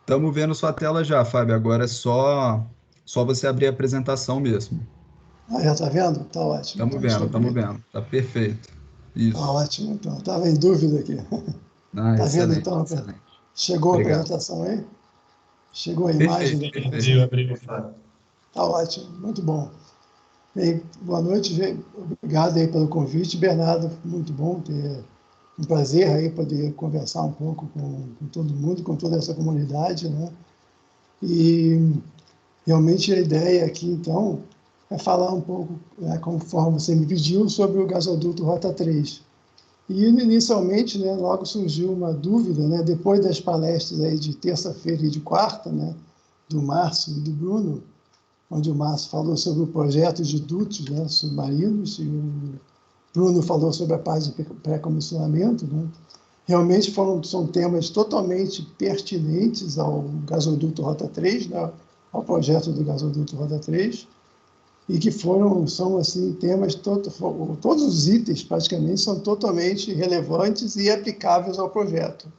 Estamos vendo sua tela já, Fábio. Agora é só você abrir a apresentação mesmo. Ah, já está vendo? Está ótimo. Então, deixa eu Estamos abrir. vendo. Tá perfeito. Está Isso. ótimo, então. Estava em dúvida aqui. Ah, Está vendo, excelente, então? excelente. Chegou a Obrigado. apresentação aí? Chegou a imagem Perfeito, da perfeito. apresentação? Está ótimo, muito bom. Bem, boa noite, obrigado aí pelo convite. Bernardo, muito bom ter um prazer aí poder conversar um pouco com todo mundo, com toda essa comunidade, né? E realmente a ideia aqui, então, é falar um pouco, né, conforme você me pediu, sobre o gasoduto Rota 3. E, inicialmente, né, logo surgiu uma dúvida, né, depois das palestras aí de terça-feira e de quarta, né, do Márcio e do Bruno, onde o Márcio falou sobre o projeto de dutos, né, submarinos, e o Bruno falou sobre a parte de pré-comissionamento, né. Realmente são temas totalmente pertinentes ao gasoduto Rota 3, né, ao projeto do gasoduto Rota 3, e que são assim, temas, todos os itens praticamente são totalmente relevantes e aplicáveis ao projeto.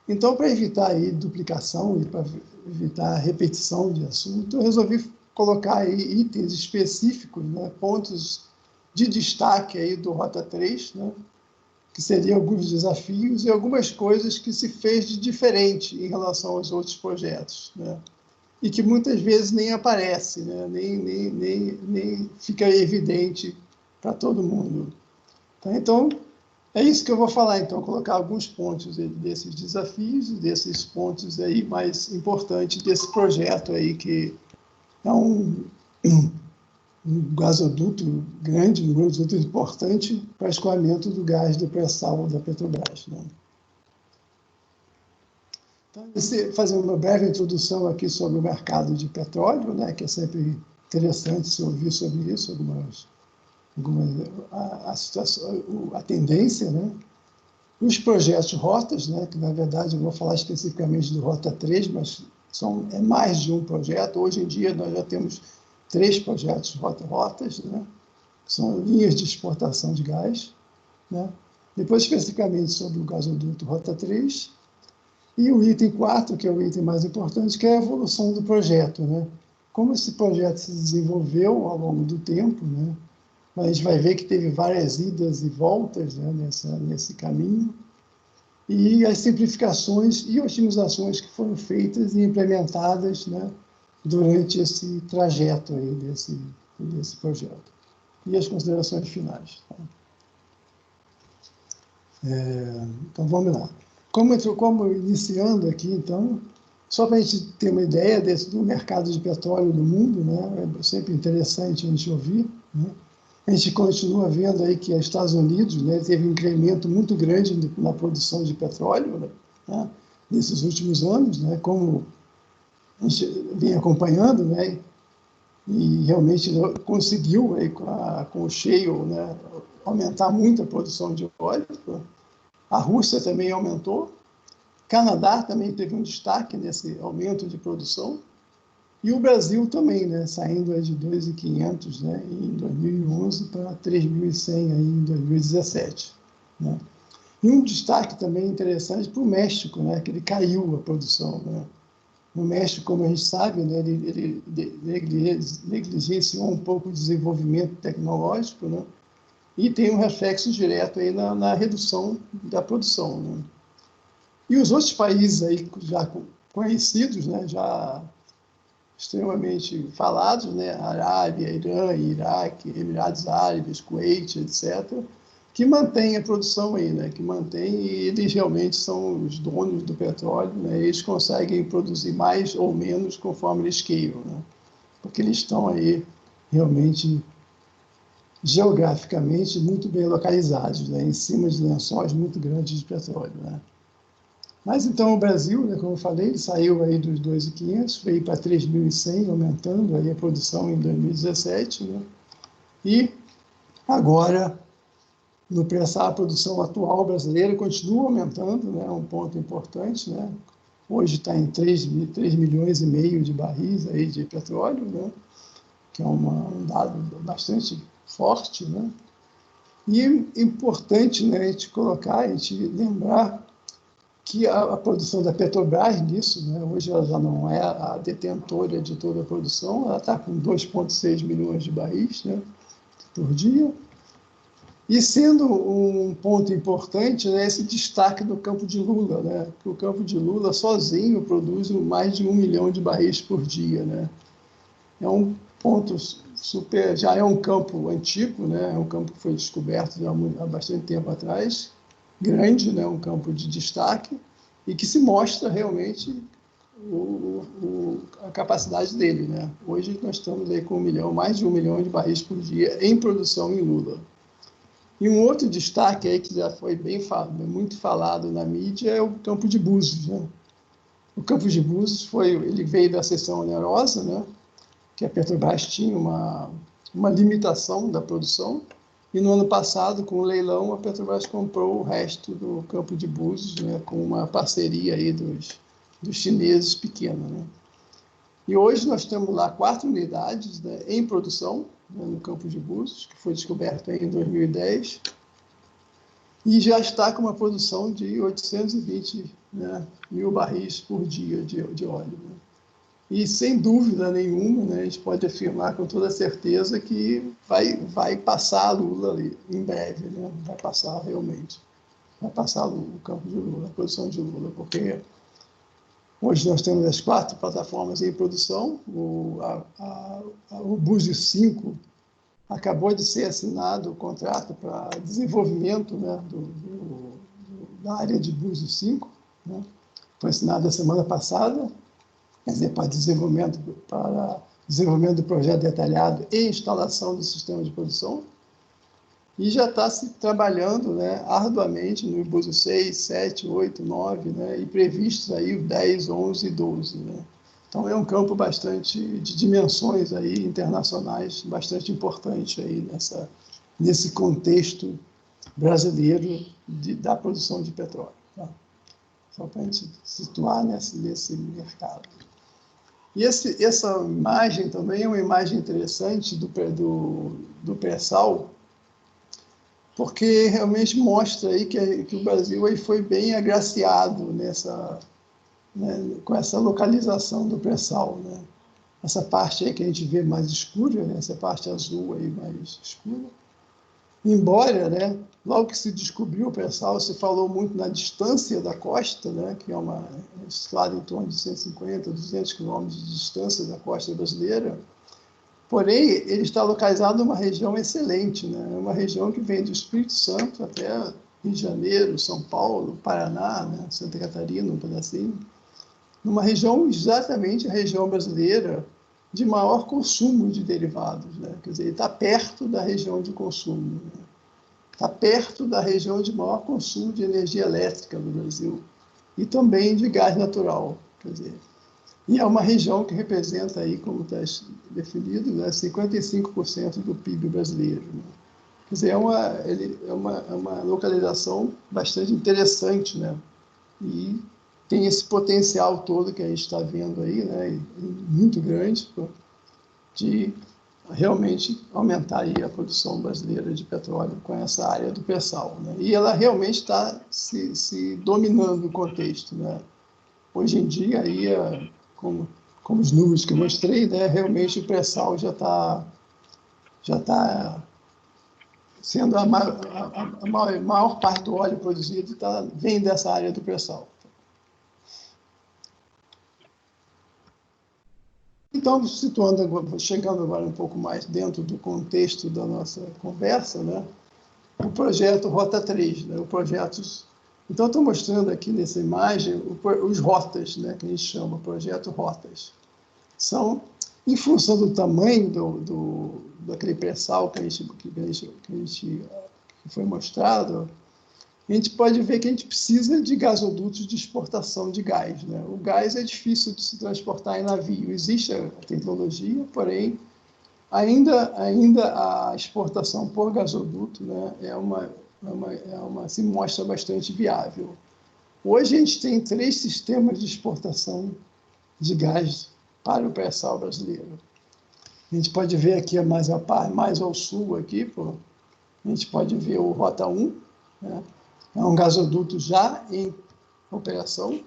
Então, para evitar aí duplicação e para evitar repetição de assunto, eu resolvi colocar aí itens específicos, né, pontos de destaque aí do Rota 3, né, que seriam alguns desafios e algumas coisas que se fez de diferente em relação aos outros projetos, né, e que muitas vezes nem aparece, né, nem fica evidente para todo mundo. Tá? Então, é isso que eu vou falar, então, colocar alguns pontos desses desafios e desses pontos aí mais importantes desse projeto aí, que é um gasoduto grande, um gasoduto importante para escoamento do gás do pré-sal da Petrobras. Né? Então, fazer uma breve introdução aqui sobre o mercado de petróleo, né, que é sempre interessante se ouvir sobre isso, a situação, a tendência, né? Os projetos rotas, né, que na verdade eu vou falar especificamente do Rota 3, mas é mais de um projeto. Hoje em dia nós já temos 3 projetos rotas, né, que são linhas de exportação de gás. Né. Depois, especificamente sobre o gasoduto Rota 3. E o item 4, que é o item mais importante, que é a evolução do projeto. Né. Como esse projeto se desenvolveu ao longo do tempo, né, a gente vai ver que teve várias idas e voltas, né, nesse caminho, e as simplificações e otimizações que foram feitas e implementadas, né, durante esse trajeto aí desse projeto. E as considerações finais. Tá? Então, vamos lá. Como iniciando aqui, então, só para a gente ter uma ideia do mercado de petróleo no mundo, né, é sempre interessante a gente ouvir, né? A gente continua vendo aí que os Estados Unidos, né, teve um incremento muito grande na produção de petróleo, né, nesses últimos anos, né, como a gente vem acompanhando, né, e realmente conseguiu, aí, com o shale, né, aumentar muito a produção de óleo. A Rússia também aumentou. Canadá também teve um destaque nesse aumento de produção. E o Brasil também, né, saindo de 2.500, né, em 2011 para 3.100 aí em 2017. Né. E um destaque também interessante para o México, né, que ele caiu a produção. Né. No México, como a gente sabe, né, ele negligenciou um pouco o desenvolvimento tecnológico, né, e tem um reflexo direto aí na redução da produção. Né. E os outros países aí já conhecidos, né, já extremamente falados, né? Arábia, Irã, Iraque, Emirados Árabes, Kuwait, etc., que mantêm a produção aí, né? Que mantêm, e eles realmente são os donos do petróleo, né? Eles conseguem produzir mais ou menos conforme eles queiram, né? Porque eles estão aí realmente geograficamente muito bem localizados, né? Em cima de lençóis muito grandes de petróleo, né? Mas então o Brasil, né, como eu falei, saiu aí dos 2.500, veio para 3.100, aumentando aí a produção em 2017, né? E agora, no pré-sal, a produção atual brasileira continua aumentando, né, um ponto importante, né? Hoje está em 3 milhões e meio de barris aí de petróleo, né? Que é um dado bastante forte, né? E é importante, né, a gente colocar, a gente lembrar que a produção da Petrobras nisso, né? Hoje ela já não é a detentora de toda a produção, ela está com 2,6 milhões de barris, né, por dia. E sendo um ponto importante, né, esse destaque do campo de Lula, né, que o campo de Lula sozinho produz mais de 1 milhão de barris por dia. Né. É um ponto super, já é um campo antigo, né, é um campo que foi descoberto já há bastante tempo atrás, grande, né, um campo de destaque, e que se mostra realmente a capacidade dele. Né. Hoje nós estamos aí com mais de 1 milhão de barris por dia em produção em Lula. E um outro destaque aí que já foi muito falado na mídia é o campo de Búzios. Né. O campo de Búzios ele veio da seção onerosa, né, que a Petrobras tinha uma limitação da produção, e no ano passado, com o leilão, a Petrobras comprou o resto do campo de Búzios, né, com uma parceria aí dos chineses pequena. Né. E hoje nós temos lá 4 unidades, né, em produção, né, no campo de Búzios, que foi descoberto aí em 2010, e já está com uma produção de 820, né, mil barris por dia de óleo. Né. E, sem dúvida nenhuma, né, a gente pode afirmar com toda certeza que vai passar a Lula ali, em breve. Né, vai passar realmente. Vai passar o campo de Lula, a produção de Lula, porque hoje nós temos as 4 plataformas em produção. O Búzios 5 acabou de ser assinado o contrato para desenvolvimento, né, da área de Búzios 5. Né, foi assinado a semana passada. Quer dizer, para desenvolvimento do projeto detalhado e instalação do sistema de produção. E já está se trabalhando, né, arduamente no Búzios 6, 7, 8, 9, né, e previstos aí o 10, 11 e 12. Né. Então é um campo bastante de dimensões aí internacionais, bastante importante aí nesse contexto brasileiro da produção de petróleo. Tá? Só para a gente situar nesse mercado. E essa imagem também é uma imagem interessante do pré-sal, porque realmente mostra aí que o Brasil aí foi bem agraciado né, com essa localização do pré-sal. Né. Essa parte aí que a gente vê mais escura, né, essa parte azul aí mais escura. Embora, né, logo que se descobriu o pré-sal, se falou muito na distância da costa, né, que é situada em torno de 150, 200 quilômetros de distância da costa brasileira, porém, ele está localizado numa região excelente, né, uma região que vem do Espírito Santo até Rio de Janeiro, São Paulo, Paraná, né, Santa Catarina, um pedacinho, numa região, exatamente a região brasileira, de maior consumo de derivados. Né? Quer dizer, ele está perto da região de consumo. Né? Está perto da região de maior consumo de energia elétrica no Brasil e também de gás natural. Quer dizer, e é uma região que representa, aí, como está definido, né, 55% do PIB brasileiro. Né? Quer dizer, é uma localização bastante interessante, né? E tem esse potencial todo que a gente está vendo aí, né, muito grande, de realmente aumentar aí a produção brasileira de petróleo com essa área do pré-sal. Né? E ela realmente está se dominando o contexto. Né? Hoje em dia, aí, como os números que eu mostrei, né, realmente o pré-sal já está sendo a maior parte do óleo produzido vem dessa área do pré-sal. Então, chegando agora um pouco mais dentro do contexto da nossa conversa, né, o projeto Rota 3, né, Então, estou mostrando aqui nessa imagem os rotas, né, que a gente chama projeto Rotas. São, em função do tamanho daquele pré-sal que foi mostrado, a gente pode ver que a gente precisa de gasodutos de exportação de gás. Né? O gás é difícil de se transportar em navio. Existe a tecnologia, porém, ainda a exportação por gasoduto, né, se mostra bastante viável. Hoje a gente tem 3 sistemas de exportação de gás para o pré-sal brasileiro. A gente pode ver aqui mais ao sul, aqui, a gente pode ver o Rota 1, né? É um gasoduto já operação,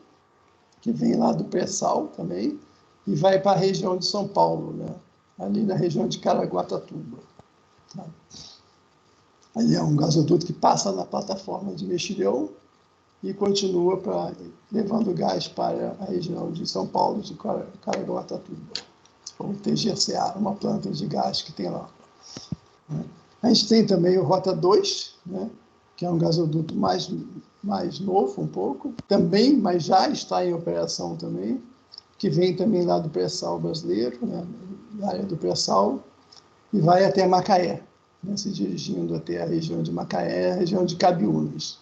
que vem lá do pré-sal também, e vai para a região de São Paulo, né? Ali na região de Caraguatatuba. Tá? Ali é um gasoduto que passa na plataforma de mexilhão e continua levando gás para a região de São Paulo, de Caraguatatuba, ou TGCA, uma planta de gás que tem lá. A gente tem também o Rota 2, né, que é um gasoduto mais novo um pouco, também, mas já está em operação também, que vem também lá do pré-sal brasileiro, né, da área do pré-sal, e vai até Macaé, né, se dirigindo até a região de Macaé, a região de Cabiúnas.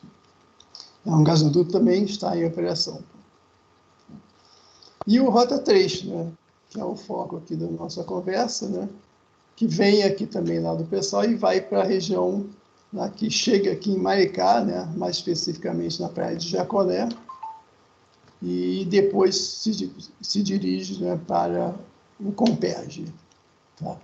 É um gasoduto também está em operação. E o Rota 3, né, que é o foco aqui da nossa conversa, né, que vem aqui também lá do pré-sal e vai para a região lá que chega aqui em Maricá, né, mais especificamente na praia de Jacolé, e depois se dirige, né, para o Comperj. Tá?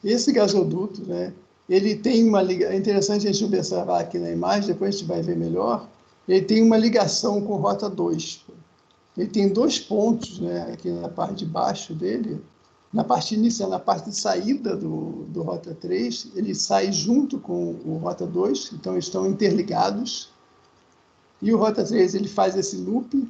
Esse gasoduto, né, ele tem uma ligação, é interessante a gente observar aqui na imagem, depois a gente vai ver melhor, ele tem uma ligação com Rota 2. Ele tem 2 pontos, né, aqui na parte de baixo dele, na parte inicial, na parte de saída do Rota 3, ele sai junto com o Rota 2, então estão interligados, e o Rota 3 ele faz esse loop,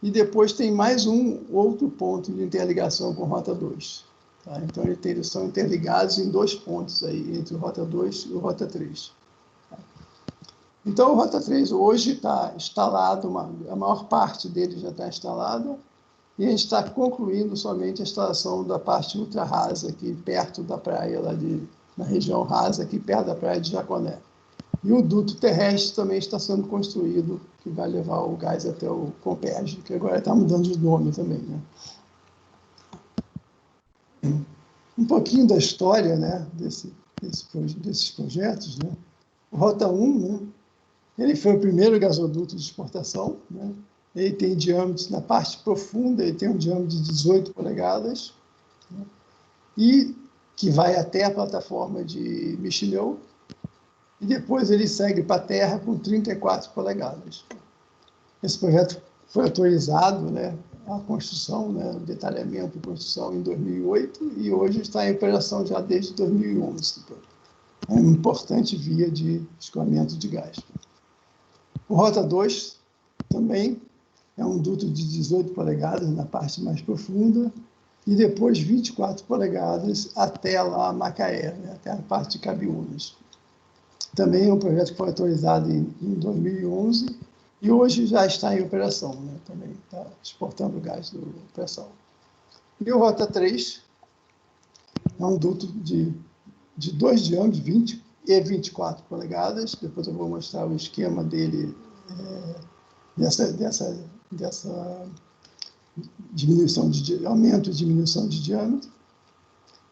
e depois tem mais outro ponto de interligação com o Rota 2. Tá? Então, eles são interligados em 2 pontos aí, entre o Rota 2 e o Rota 3. Tá? Então, o Rota 3 hoje está instalado, a maior parte dele já está instalada, e a gente está concluindo somente a instalação da parte ultra rasa, aqui perto da praia, na região rasa, aqui perto da praia de Jaconé. E o duto terrestre também está sendo construído, que vai levar o gás até o Comperj, que agora está mudando de nome também. Né? Um pouquinho da história, né, desses projetos. Né? O Rota 1, né, ele foi o primeiro gasoduto de exportação. Né? Ele tem diâmetro, na parte profunda, ele tem um diâmetro de 18 polegadas, né? E que vai até a plataforma de mexilhão, e depois ele segue para a terra com 34 polegadas. Esse projeto foi autorizado, né, a construção, né, o detalhamento e construção em 2008, e hoje está em operação já desde 2011. É uma importante via de escoamento de gás. O Rota 2 também é um duto de 18 polegadas na parte mais profunda, e depois 24 polegadas até lá Macaé, né, até a parte de Cabiúnas. Também é um projeto que foi autorizado em 2011 e hoje já está em operação, né? Também está exportando gás do pré-sal. E o Rota 3 é um duto de 2 diâmetros, 20 e 24 polegadas. Depois eu vou mostrar o esquema dele, dessa aumento e diminuição de diâmetro.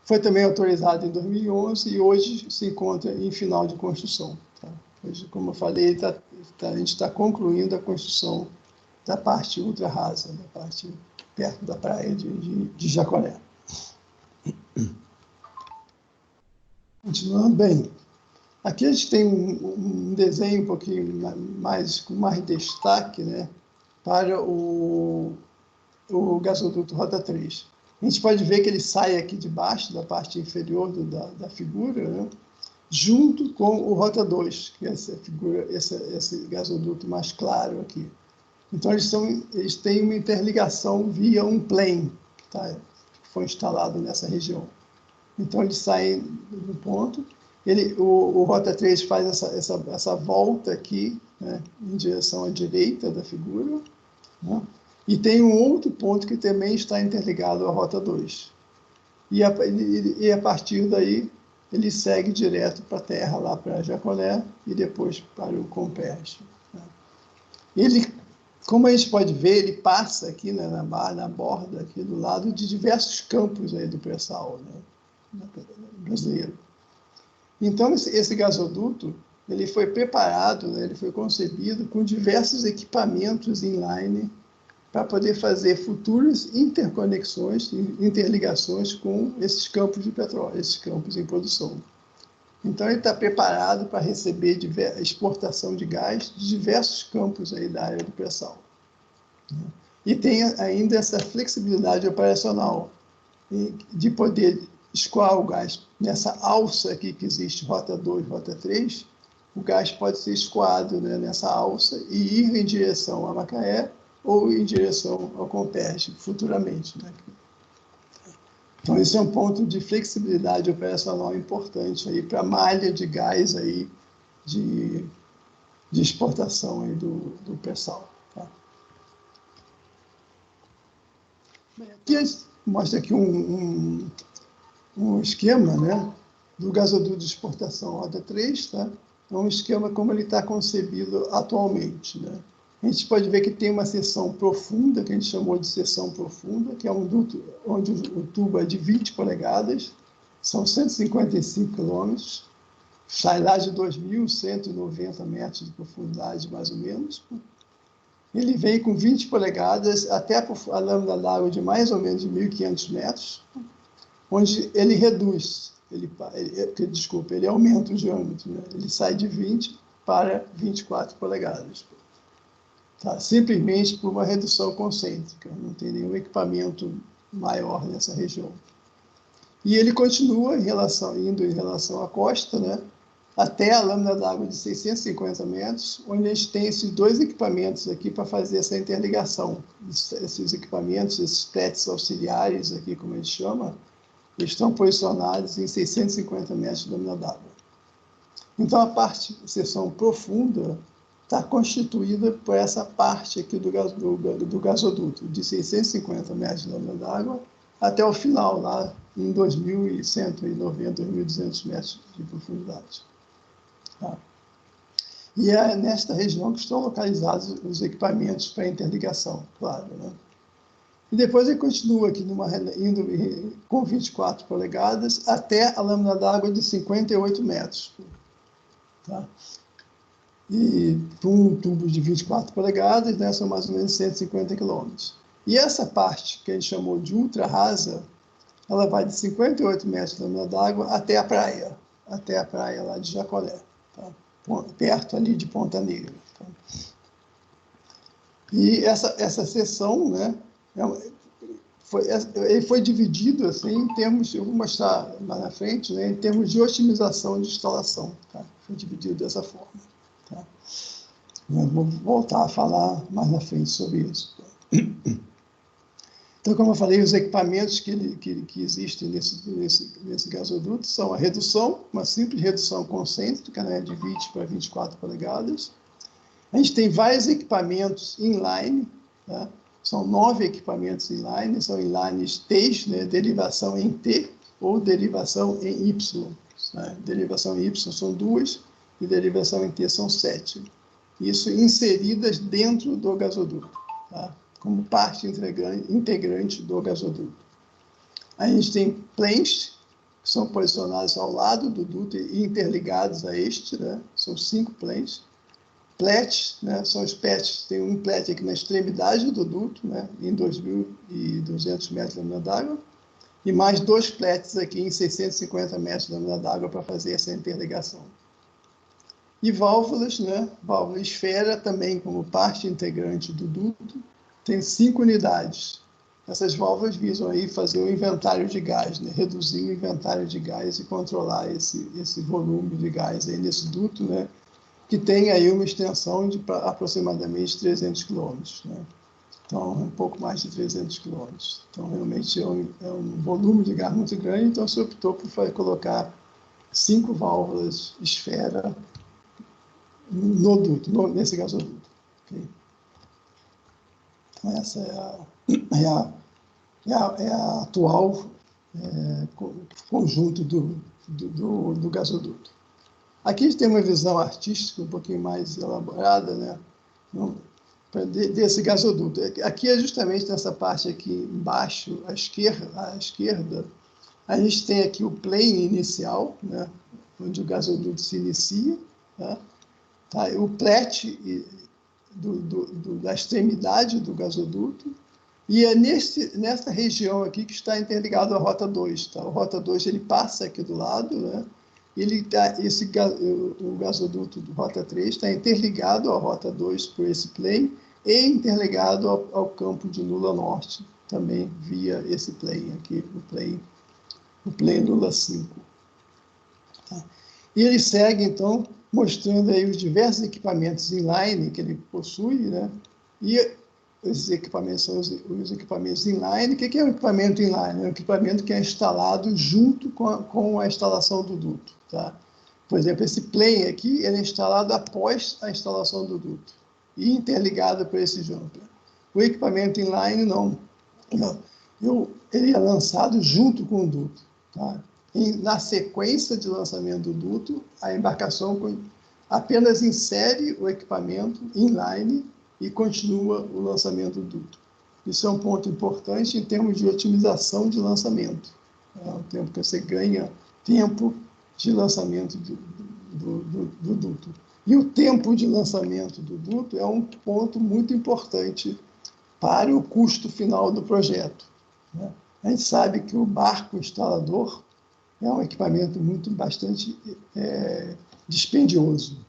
Foi também autorizado em 2011 e hoje se encontra em final de construção. Tá? Hoje, como eu falei, a gente está concluindo a construção da parte ultra rasa, da parte perto da praia de Jacolé. Continuando bem. Aqui a gente tem um desenho um pouquinho com mais destaque, né, para o gasoduto Rota 3. A gente pode ver que ele sai aqui de baixo, da parte inferior da figura, né, junto com o Rota 2, que é esse gasoduto mais claro aqui. Então, eles têm uma interligação via um plane, que foi instalado nessa região. Então, eles saem do ponto. O Rota 3 faz essa volta aqui, né, em direção à direita da figura, né? E tem um outro ponto que também está interligado à Rota 2. E a partir daí, ele segue direto para a terra, lá para Jacolé, e depois para o Comperj. Ele, como a gente pode ver, ele passa aqui, né, na borda, aqui do lado de diversos campos aí do pré-sal, né, brasileiro. Então, esse gasoduto, ele foi preparado, né, ele foi concebido com diversos equipamentos inline para poder fazer futuras interconexões, interligações com esses campos de petróleo, esses campos em produção. Então, ele está preparado para receber exportação de gás de diversos campos aí da área do pré-sal. né? E tem ainda essa flexibilidade operacional de poder escoar o gás nessa alça aqui que existe, rota 2, rota 3, o gás pode ser escoado, né, nessa alça e ir em direção a Macaé ou em direção ao Comperj futuramente, né? Então, esse é um ponto de flexibilidade operacional importante aí para a malha de gás aí de exportação aí do pré-sal. Tá? Aqui a gente mostra aqui um esquema, né, do gasoduto de exportação Rota 3, tá? É um esquema como ele está concebido atualmente, né? A gente pode ver que tem uma seção profunda, que a gente chamou de seção profunda, que é um duto onde o tubo é de 20 polegadas, são 155 quilômetros, sai lá de 2.190 metros de profundidade, mais ou menos. Ele vem com 20 polegadas até a lâmina d'água de mais ou menos 1.500 metros, onde ele reduz, ele aumenta o diâmetro, né? Ele sai de 20 para 24 polegadas. Tá? Simplesmente por uma redução concêntrica, não tem nenhum equipamento maior nessa região. E ele continua indo em relação à costa, né? Até a lâmina d'água de 650 metros, onde a gente tem esses dois equipamentos aqui para fazer essa interligação. Esses equipamentos, esses PETs auxiliares aqui, como a gente chama, estão posicionados em 650 metros de lâmina d'água. Então, a seção profunda está constituída por essa parte aqui do gasoduto, de 650 metros de lâmina d'água, até o final, lá em 2.190, 2.200 metros de profundidade. Tá? E é nesta região que estão localizados os equipamentos para interligação, claro, né? E depois ele continua aqui indo com 24 polegadas até a lâmina d'água de 58 metros. Tá? E com um tubo de 24 polegadas, né, são mais ou menos 150 quilômetros. E essa parte, que a gente chamou de ultra rasa, ela vai de 58 metros de lâmina d'água até a praia lá de Jacolé, tá? Perto ali de Ponta Negra. Tá? E essa seção, né, ele foi dividido assim, em termos, eu vou mostrar mais na frente, né, em termos de otimização de instalação. Tá? Foi dividido dessa forma. Tá? Eu vou voltar a falar mais na frente sobre isso. Então, como eu falei, os equipamentos que existem nesse gasoduto são a redução, uma simples redução concêntrica, né, de 20 para 24 polegadas. A gente tem vários equipamentos inline, tá? São 9 equipamentos inline, são inlines T, né, derivação em T ou derivação em Y. Né? Derivação em Y são 2 e derivação em T são 7. Isso inseridas dentro do gasoduto, tá? Como parte integrante do gasoduto. A gente tem planes, que são posicionados ao lado do duto e interligados a este, né? São 5 planes. Plets, né? São os PETs, tem um plet aqui na extremidade do duto, né? Em 2.200 metros de lâmina d'água, e mais 2 plets aqui em 650 metros de lâmina d'água para fazer essa interligação. E válvulas, né? Válvula esfera também como parte integrante do duto, tem 5 unidades. Essas válvulas visam aí fazer o inventário de gás, né? Reduzir o inventário de gás e controlar esse volume de gás aí nesse duto, né? Que tem aí uma extensão de aproximadamente 300 quilômetros, né? Então, um pouco mais de 300 quilômetros. Então, realmente é um volume de gás muito grande, então se optou por colocar 5 válvulas esfera no duto, nesse gasoduto. Okay? Então, essa é a atual conjunto do gasoduto. Aqui a gente tem uma visão artística um pouquinho mais elaborada, né, desse gasoduto. Aqui é justamente nessa parte aqui embaixo, à esquerda, a gente tem aqui o plane inicial, né, onde o gasoduto se inicia, né, tá? O plet da extremidade do gasoduto, e é nessa região aqui que está interligado à Rota 2. Tá? A Rota 2 ele passa aqui do lado, né? O gasoduto do Rota 3 está interligado à Rota 2 por esse plane e interligado ao campo de Lula Norte, também via esse plane aqui, o plane Lula 5. Tá? E ele segue, então, mostrando aí os diversos equipamentos inline que ele possui, né? E esses equipamentos são os equipamentos inline. O que é um equipamento inline? É um equipamento que é instalado junto com a instalação do duto. Tá? Por exemplo, esse plane aqui ele é instalado após a instalação do duto e interligado por esse jumper. O equipamento inline, não. Ele é lançado junto com o duto. Tá? Na sequência de lançamento do duto, a embarcação apenas insere o equipamento inline e continua o lançamento do duto. Isso é um ponto importante em termos de otimização de lançamento. É o tempo que você ganha tempo de lançamento do duto. E o tempo de lançamento do duto é um ponto muito importante para o custo final do projeto. Né? A gente sabe que o barco instalador é um equipamento bastante dispendioso.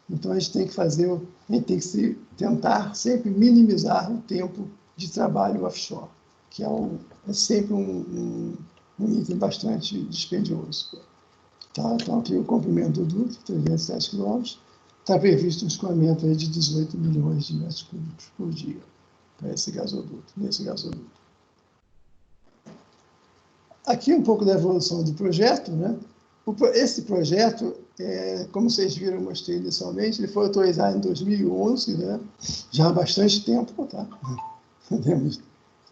Então, a gente tem que tentar sempre minimizar o tempo de trabalho offshore, que é sempre um item bastante dispendioso. Tá? Então, aqui o comprimento do duto, 307 km, está previsto um escoamento de 18 milhões de metros cúbicos por dia para nesse gasoduto. Aqui um pouco da evolução do projeto, né? Esse projeto, como vocês viram, eu mostrei inicialmente, ele foi autorizado em 2011, né? Já há bastante tempo, tá?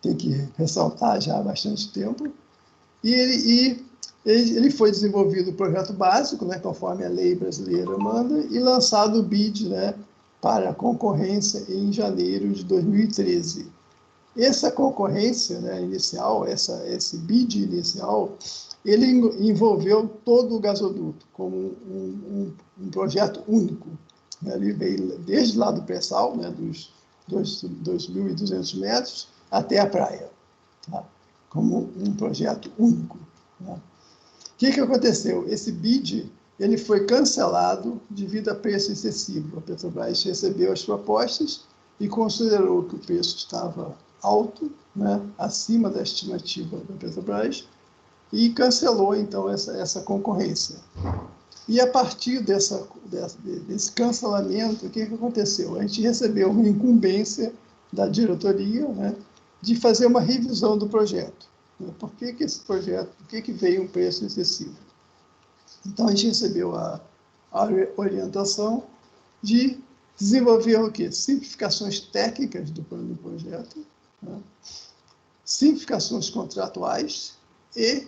Tem que ressaltar, já há bastante tempo. E ele foi desenvolvido o projeto básico, né? Conforme a lei brasileira manda, e lançado o BID, né? Para a concorrência em janeiro de 2013. Essa concorrência, né, inicial, esse BID inicial, ele envolveu todo o gasoduto como um projeto único. Ele veio desde lá do pré-sal, né, dos 2.200 metros, até a praia, tá? Como um projeto único. Né? O que aconteceu? Esse BID ele foi cancelado devido a preço excessivo. A Petrobras recebeu as propostas e considerou que o preço estava alto, né, acima da estimativa da Petrobras, e cancelou, então, essa concorrência. E, a partir desse cancelamento, o que aconteceu? A gente recebeu uma incumbência da diretoria, né, de fazer uma revisão do projeto. Por que esse projeto, por que veio um preço excessivo? Então, a gente recebeu a orientação de desenvolver o quê? Simplificações técnicas do plano do projeto, né? Simplificações contratuais e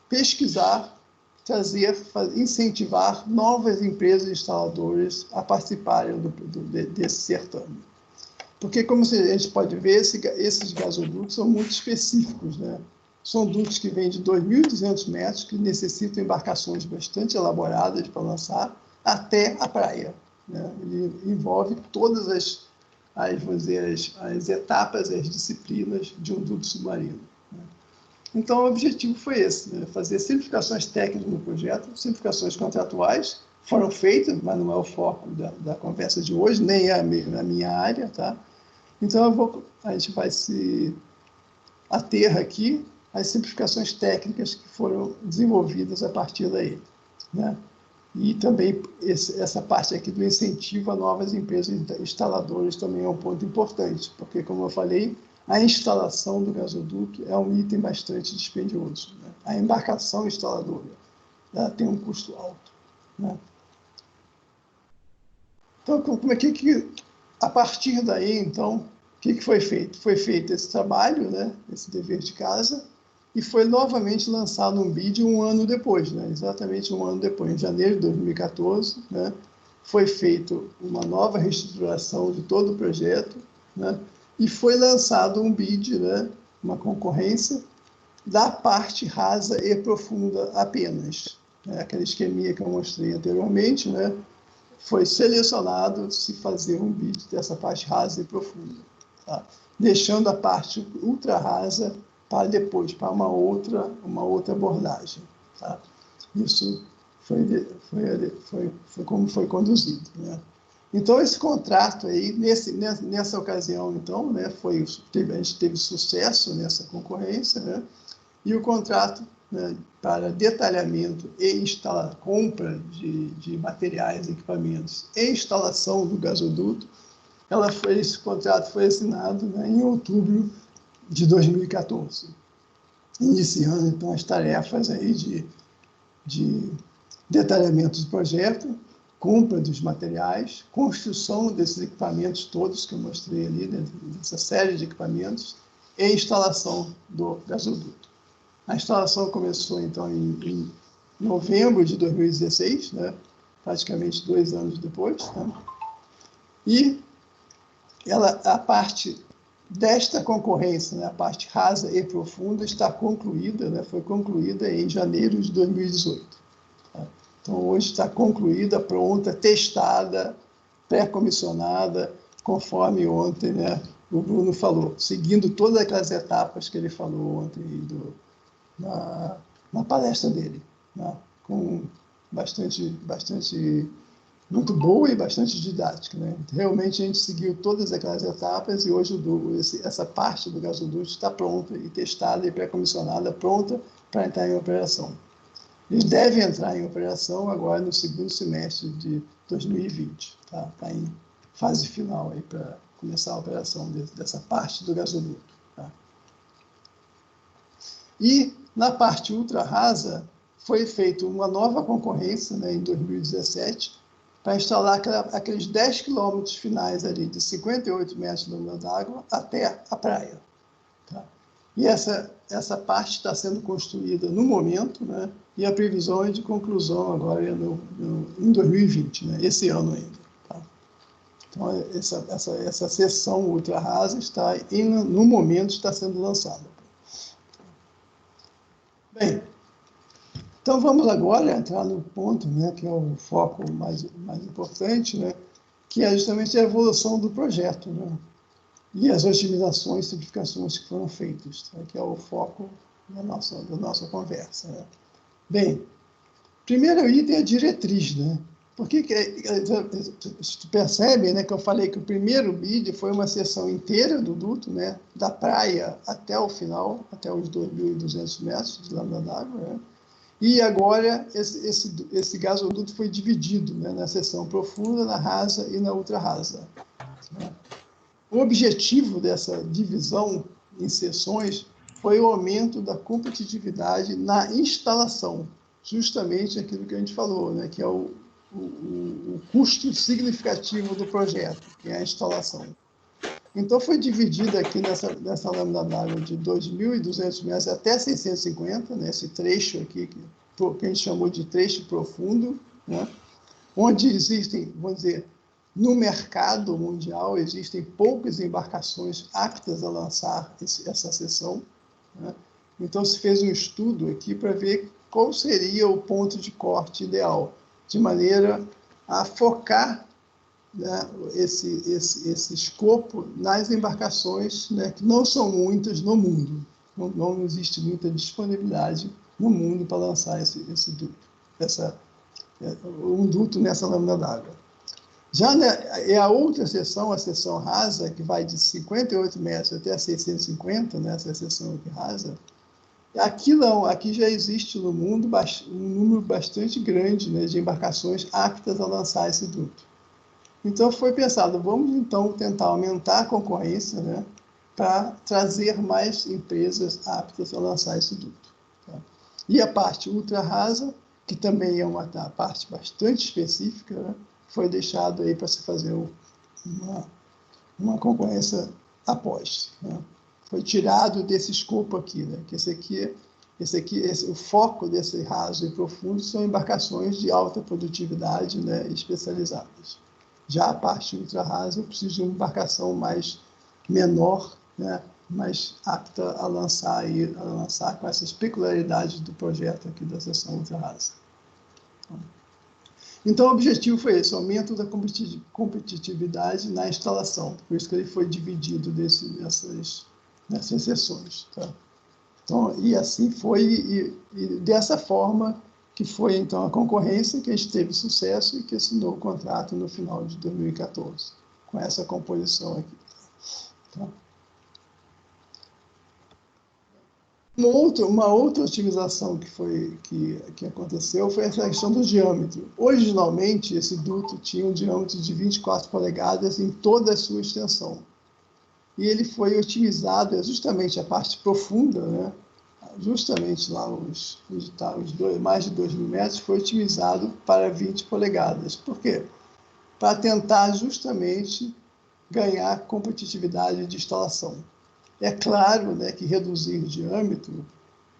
pesquisar, incentivar novas empresas instaladoras a participarem desse certame. Porque, como a gente pode ver, esses gasodutos são muito específicos, né? São dutos que vêm de 2.200 metros, que necessitam embarcações bastante elaboradas para lançar, até a praia. Né? Ele envolve todas as etapas, as disciplinas de um duto submarino. Né? Então, o objetivo foi esse, né? Fazer simplificações técnicas no projeto, simplificações contratuais, foram feitas, mas não é o foco da conversa de hoje, nem é na minha área, tá? Então, a gente vai se ater aqui às simplificações técnicas que foram desenvolvidas a partir daí, né? E também essa parte aqui do incentivo a novas empresas instaladoras também é um ponto importante, porque, como eu falei, a instalação do gasoduto é um item bastante dispendioso. Né? A embarcação instaladora, ela tem um custo alto. Né? Então, como é que a partir daí, então, o que foi feito? Foi feito esse trabalho, né? Esse dever de casa, e foi novamente lançado um BID um ano depois, né? Exatamente um ano depois, em janeiro de 2014, né? Foi feita uma nova reestruturação de todo o projeto, né? E foi lançado um BID, né? Uma concorrência da parte rasa e profunda apenas. Né? Aquele esqueminha que eu mostrei anteriormente, né? Foi selecionado se fazer um BID dessa parte rasa e profunda, tá? Deixando a parte ultra rasa para depois, para uma outra abordagem. Tá? Isso foi como foi conduzido. Né? Então, esse contrato aí, nessa ocasião, então, né, a gente teve sucesso nessa concorrência, né, e o contrato, né, para detalhamento e compra de materiais, equipamentos e instalação do gasoduto, esse contrato foi assinado, né, em outubro de 2014, iniciando, então, as tarefas aí de detalhamento do projeto, compra dos materiais, construção desses equipamentos todos que eu mostrei ali, dessa série de equipamentos, e instalação do gasoduto. A instalação começou, então, em novembro de 2016, né, praticamente 2 anos depois, né, e a parte desta concorrência, né, a parte rasa e profunda, está concluída, né, foi concluída em janeiro de 2018. Então, hoje está concluída, pronta, testada, pré-comissionada, conforme ontem, né, o Bruno falou, seguindo todas aquelas etapas que ele falou ontem na palestra dele, né, com bastante, muito boa e bastante didática, né? Realmente a gente seguiu todas aquelas etapas e hoje essa parte do gasoduto está pronta e testada e pré-comissionada, pronta para entrar em operação. Ele deve entrar em operação agora no segundo semestre de 2020. Tá? Está em fase final aí para começar a operação dessa parte do gasoduto. Tá? E na parte ultra rasa foi feita uma nova concorrência, né, em 2017 para instalar aqueles 10 quilômetros finais ali de 58 metros de lâmina d'água até a praia. Tá? E essa parte está sendo construída no momento, né? E a previsão é de conclusão agora em 2020, né? Esse ano ainda. Tá? Então, essa seção ultra rasa está, no momento, está sendo lançada. Bem, então vamos agora entrar no ponto, né, que é o foco mais importante, né, que é justamente a evolução do projeto, né? E as otimizações e simplificações que foram feitas, tá? Que é o foco da nossa conversa. Né? Bem, primeiro item é a diretriz. Né? Porque tu percebe, né, que eu falei que o primeiro bid foi uma seção inteira do duto, né, da praia até o final, até os 2.200 metros de lâmina d'água, né? E agora esse gasoduto foi dividido, né, na seção profunda, na rasa e na ultra rasa. Né? O objetivo dessa divisão em seções foi o aumento da competitividade na instalação, justamente aquilo que a gente falou, né, que é o custo significativo do projeto, que é a instalação. Então, foi dividida aqui nessa lâmina d'água de 2.200 metros até 650, né, esse trecho aqui, que a gente chamou de trecho profundo, né, onde existem, vamos dizer, no mercado mundial, existem poucas embarcações aptas a lançar essa seção. Né? Então, se fez um estudo aqui para ver qual seria o ponto de corte ideal, de maneira a focar, né, esse escopo nas embarcações, né, que não são muitas no mundo. Não existe muita disponibilidade no mundo para lançar esse duto, um duto nessa lâmina d'água. Já é a outra seção, a seção rasa, que vai de 58 metros até 650, né, essa seção aqui rasa, aqui não, aqui já existe no mundo um número bastante grande, né, de embarcações aptas a lançar esse duto. Então foi pensado, vamos então tentar aumentar a concorrência, né, para trazer mais empresas aptas a lançar esse duto. Tá? E a parte ultra rasa, que também é uma parte bastante específica, né, foi deixado aí para se fazer uma concorrência após. Né? Foi tirado desse escopo aqui, né? Que o foco desse raso e profundo são embarcações de alta produtividade, né, especializadas. Já a parte ultra rasa, eu preciso de uma embarcação menor, né, mais apta a lançar com essas peculiaridades do projeto aqui da seção ultra rasa. Então, o objetivo foi esse, o aumento da competitividade na instalação. Por isso que ele foi dividido nessas seções. Tá? Então, e assim foi, e dessa forma que foi, então, a concorrência, que a gente teve sucesso e que assinou o contrato no final de 2014, com essa composição aqui. Tá? Uma outra otimização que aconteceu foi essa questão do diâmetro. Originalmente, esse duto tinha um diâmetro de 24 polegadas em toda a sua extensão. E ele foi otimizado, justamente a parte profunda, né? Justamente lá mais de 2.000 metros, foi otimizado para 20 polegadas. Por quê? Para tentar justamente ganhar competitividade de instalação. É claro, né, que reduzir o diâmetro,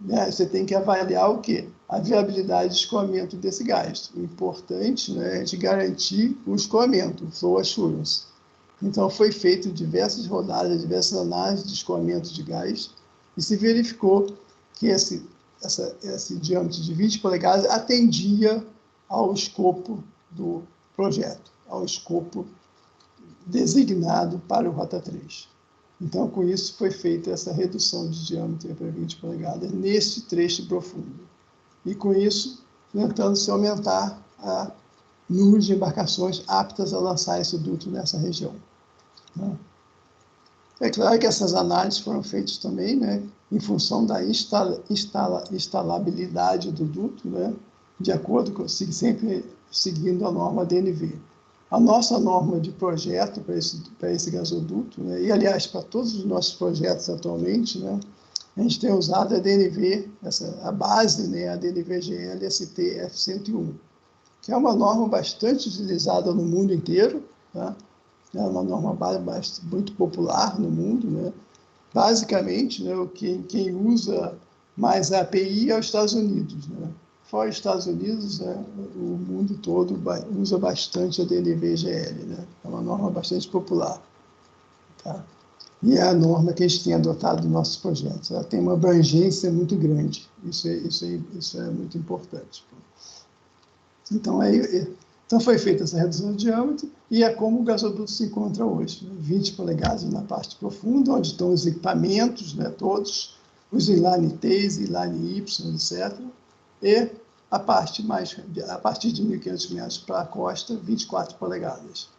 né, você tem que avaliar o quê? A viabilidade de escoamento desse gás. O importante, né, é de garantir o escoamento, o flow assurance. Então, foi feito diversas rodadas, diversas análises de escoamento de gás e se verificou que esse diâmetro de 20 polegadas atendia ao escopo do projeto, ao escopo designado para o Rota 3. Então, com isso, foi feita essa redução de diâmetro para 20 polegadas nesse trecho profundo. E, com isso, tentando-se aumentar o número de embarcações aptas a lançar esse duto nessa região. É claro que essas análises foram feitas também, né, em função da instalabilidade do duto, né, de acordo com, sempre seguindo a norma DNV. A nossa norma de projeto para esse gasoduto, né, e, aliás, para todos os nossos projetos atualmente, né, a gente tem usado a DNV, a base, né, a DNV-GL ST F101, que é uma norma bastante utilizada no mundo inteiro, tá? É uma norma muito popular no mundo, né? Basicamente, né, quem usa mais a API é os Estados Unidos, né? Fora os Estados Unidos, né, o mundo todo usa bastante a DNV-GL, né? É uma norma bastante popular. Tá? E é a norma que a gente tem adotado nos nossos projetos. Ela tem uma abrangência muito grande. Isso é muito importante. Então, foi feita essa redução de diâmetro e é como o gasoduto se encontra hoje. Né? 20 polegadas na parte profunda, onde estão os equipamentos, né, todos, os inline T's, inline Y, etc. E a partir de 1.500 metros para a costa, 24 polegadas.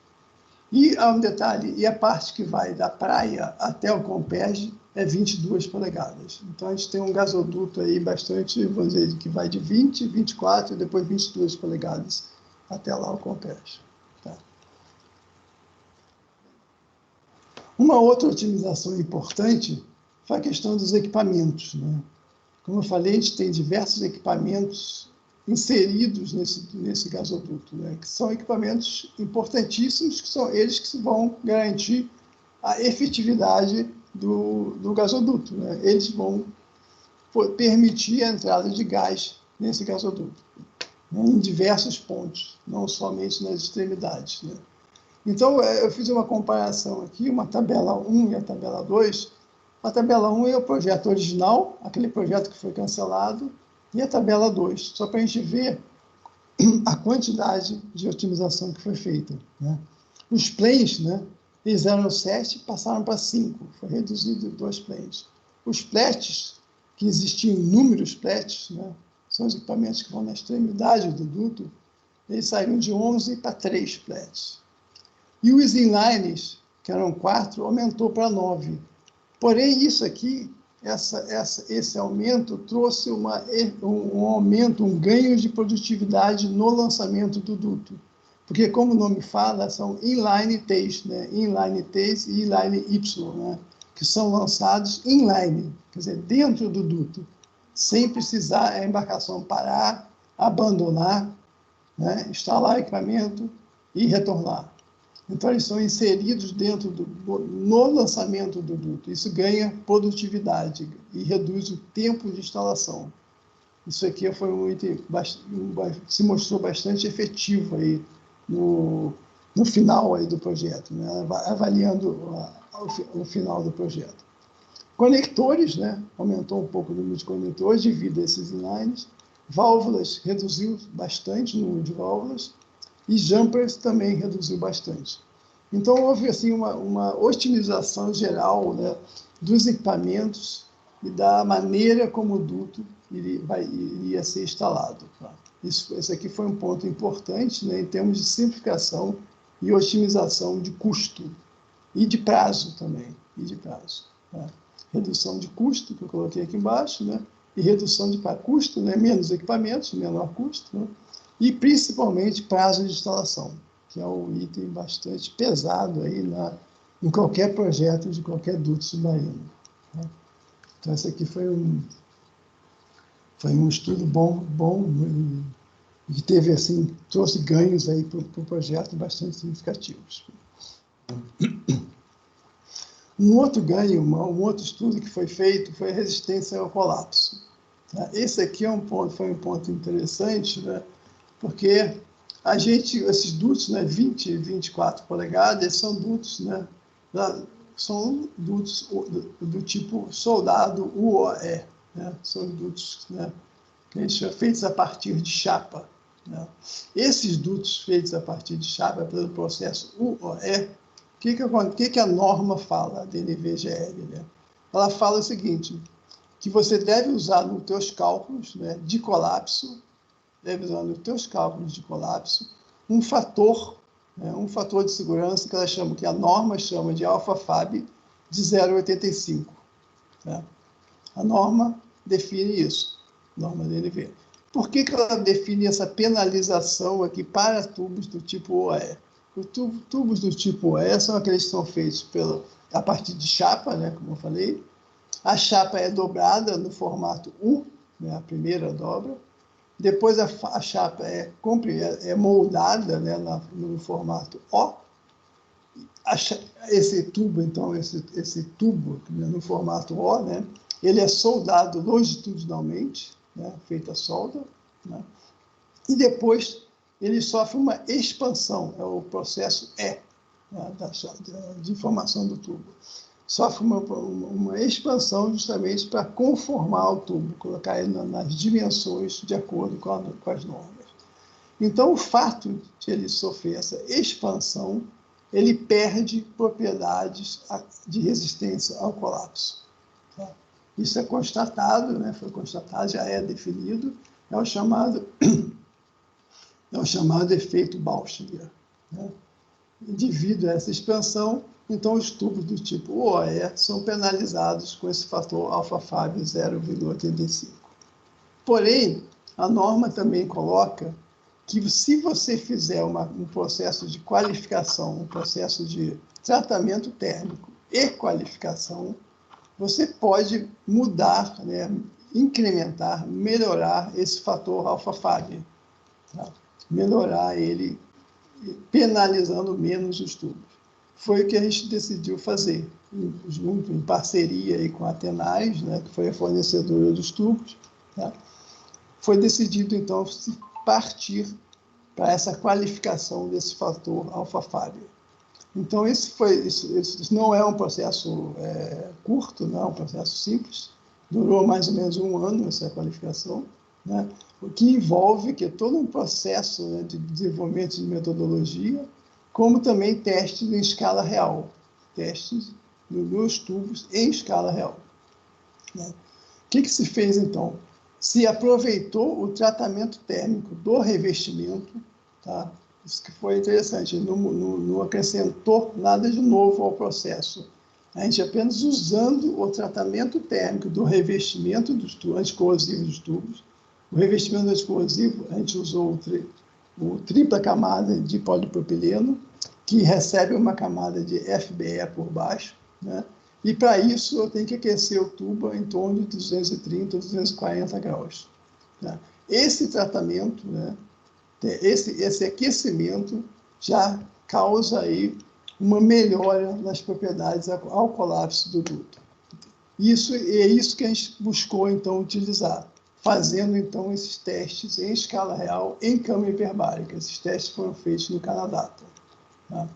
E há um detalhe, e a parte que vai da praia até o Comperj é 22 polegadas. Então, a gente tem um gasoduto aí bastante, vamos dizer, que vai de 20, 24 e depois 22 polegadas até lá o Comperj. Tá? Uma outra otimização importante foi a questão dos equipamentos. Né? Como eu falei, a gente tem diversos equipamentos inseridos nesse gasoduto, né? Que são equipamentos importantíssimos, que são eles que vão garantir a efetividade do gasoduto. Né? Eles vão permitir a entrada de gás nesse gasoduto, né? Em diversos pontos, não somente nas extremidades. Né? Então, eu fiz uma comparação aqui, uma tabela 1 e a tabela 2. A tabela 1 é o projeto original, aquele projeto que foi cancelado, e a tabela 2, só para a gente ver a quantidade de otimização que foi feita. Né? Os planes, né, eles eram 7 e passaram para 5, foi reduzido 2 planes. Os pletes, que existiam inúmeros pletes, né, são os equipamentos que vão na extremidade do duto, eles saíram de 11 para 3 pletes. E os inlines, que eram 4, aumentou para 9. Porém, isso aqui, esse aumento trouxe um aumento, um ganho de produtividade no lançamento do duto. Porque, como o nome fala, são inline T's, né? Inline T's e inline Y, né? Que são lançados inline, quer dizer, dentro do duto, sem precisar a embarcação parar, abandonar, né? Instalar equipamento e retornar. Então, eles são inseridos no lançamento do duto. Isso ganha produtividade e reduz o tempo de instalação. Isso aqui se mostrou bastante efetivo aí no final aí do projeto, né? Avaliando o final do projeto. Conectores, né? Aumentou um pouco o número de conectores devido a esses inlines. Válvulas, reduziu bastante o número de válvulas. E jumpers também reduziu bastante. Então, houve assim, uma otimização geral, né, dos equipamentos e da maneira como o duto iria ser instalado. Tá? esse aqui foi um ponto importante, né, em termos de simplificação e otimização de custo e de prazo também, né? Redução de custo, que eu coloquei aqui embaixo, né, e redução de custo, né, menos equipamentos, menor custo, né, e principalmente prazo de instalação, que é um item bastante pesado aí em qualquer projeto de qualquer duto submarino, né? Então, esse aqui foi um estudo bom e teve, assim, trouxe ganhos aí para o projeto bastante significativos. Um outro ganho, um outro estudo que foi feito foi a resistência ao colapso, tá? Esse aqui foi um ponto interessante, né? Porque esses dutos, né, 20 e 24 polegadas, são dutos, né, do tipo soldado UOE, né? São dutos, né, feitos a partir de chapa, né? Esses dutos feitos a partir de chapa pelo processo UOE, o que a norma fala, a DNVGL, né? Ela fala o seguinte, que você deve usar nos teus cálculos, né, de colapso, um fator, né, um fator de segurança que a norma chama de alfa-FAB de 0,85. Né? A norma define isso, norma DNV. Por que ela define essa penalização aqui para tubos do tipo OE? Os tubos do tipo OE são aqueles que são feitos a partir de chapa, né, como eu falei. A chapa é dobrada no formato U, né, a primeira dobra. Depois a chapa é moldada, né, no formato O. Esse tubo, então, esse tubo, né, no formato O, né, ele é soldado longitudinalmente, né, feita a solda, né, e depois ele sofre uma expansão, é o processo E, né, de formação do tubo. Sofre uma expansão justamente para conformar o tubo, colocar ele nas dimensões de acordo com as normas. Então, o fato de ele sofrer essa expansão, ele perde propriedades de resistência ao colapso. Tá? Isso é constatado, né? Foi constatado, já é definido, é o chamado efeito Bauschinger, né? Devido a essa expansão, então os tubos do tipo OE são penalizados com esse fator alfa-FAB 0,85. Porém, a norma também coloca que se você fizer um processo de qualificação, um processo de tratamento térmico e qualificação, você pode mudar, né, incrementar, melhorar esse fator alfa-FAB, tá? Melhorar ele, penalizando menos os tubos. Foi o que a gente decidiu fazer, junto, em parceria aí com a Atenais, né, que foi a fornecedora dos tubos, tá? Foi decidido, então, se partir para essa qualificação desse fator alfa-FAB. Então, isso não é um processo curto, não é um processo simples, durou mais ou menos 1 ano essa qualificação, né? O que envolve que é todo um processo, né, de desenvolvimento de metodologia, como também testes em escala real, testes nos tubos em escala real, né? O que se fez, então? Se aproveitou o tratamento térmico do revestimento, tá? Isso que foi interessante, não acrescentou nada de novo ao processo. A gente apenas usando o tratamento térmico do revestimento dos tubos, anticorrosivo dos tubos. O revestimento anticorrosivo, a gente usou o tripla camada de polipropileno, que recebe uma camada de FBE por baixo, né? E para isso eu tenho que aquecer o tubo em torno de 230, 240 graus. Né? Esse tratamento, né, esse aquecimento já causa aí uma melhora nas propriedades ao colapso do duto. É isso que a gente buscou, então, utilizar, fazendo, então, esses testes em escala real, em câmara hiperbárica. Esses testes foram feitos no Canadá. Tá?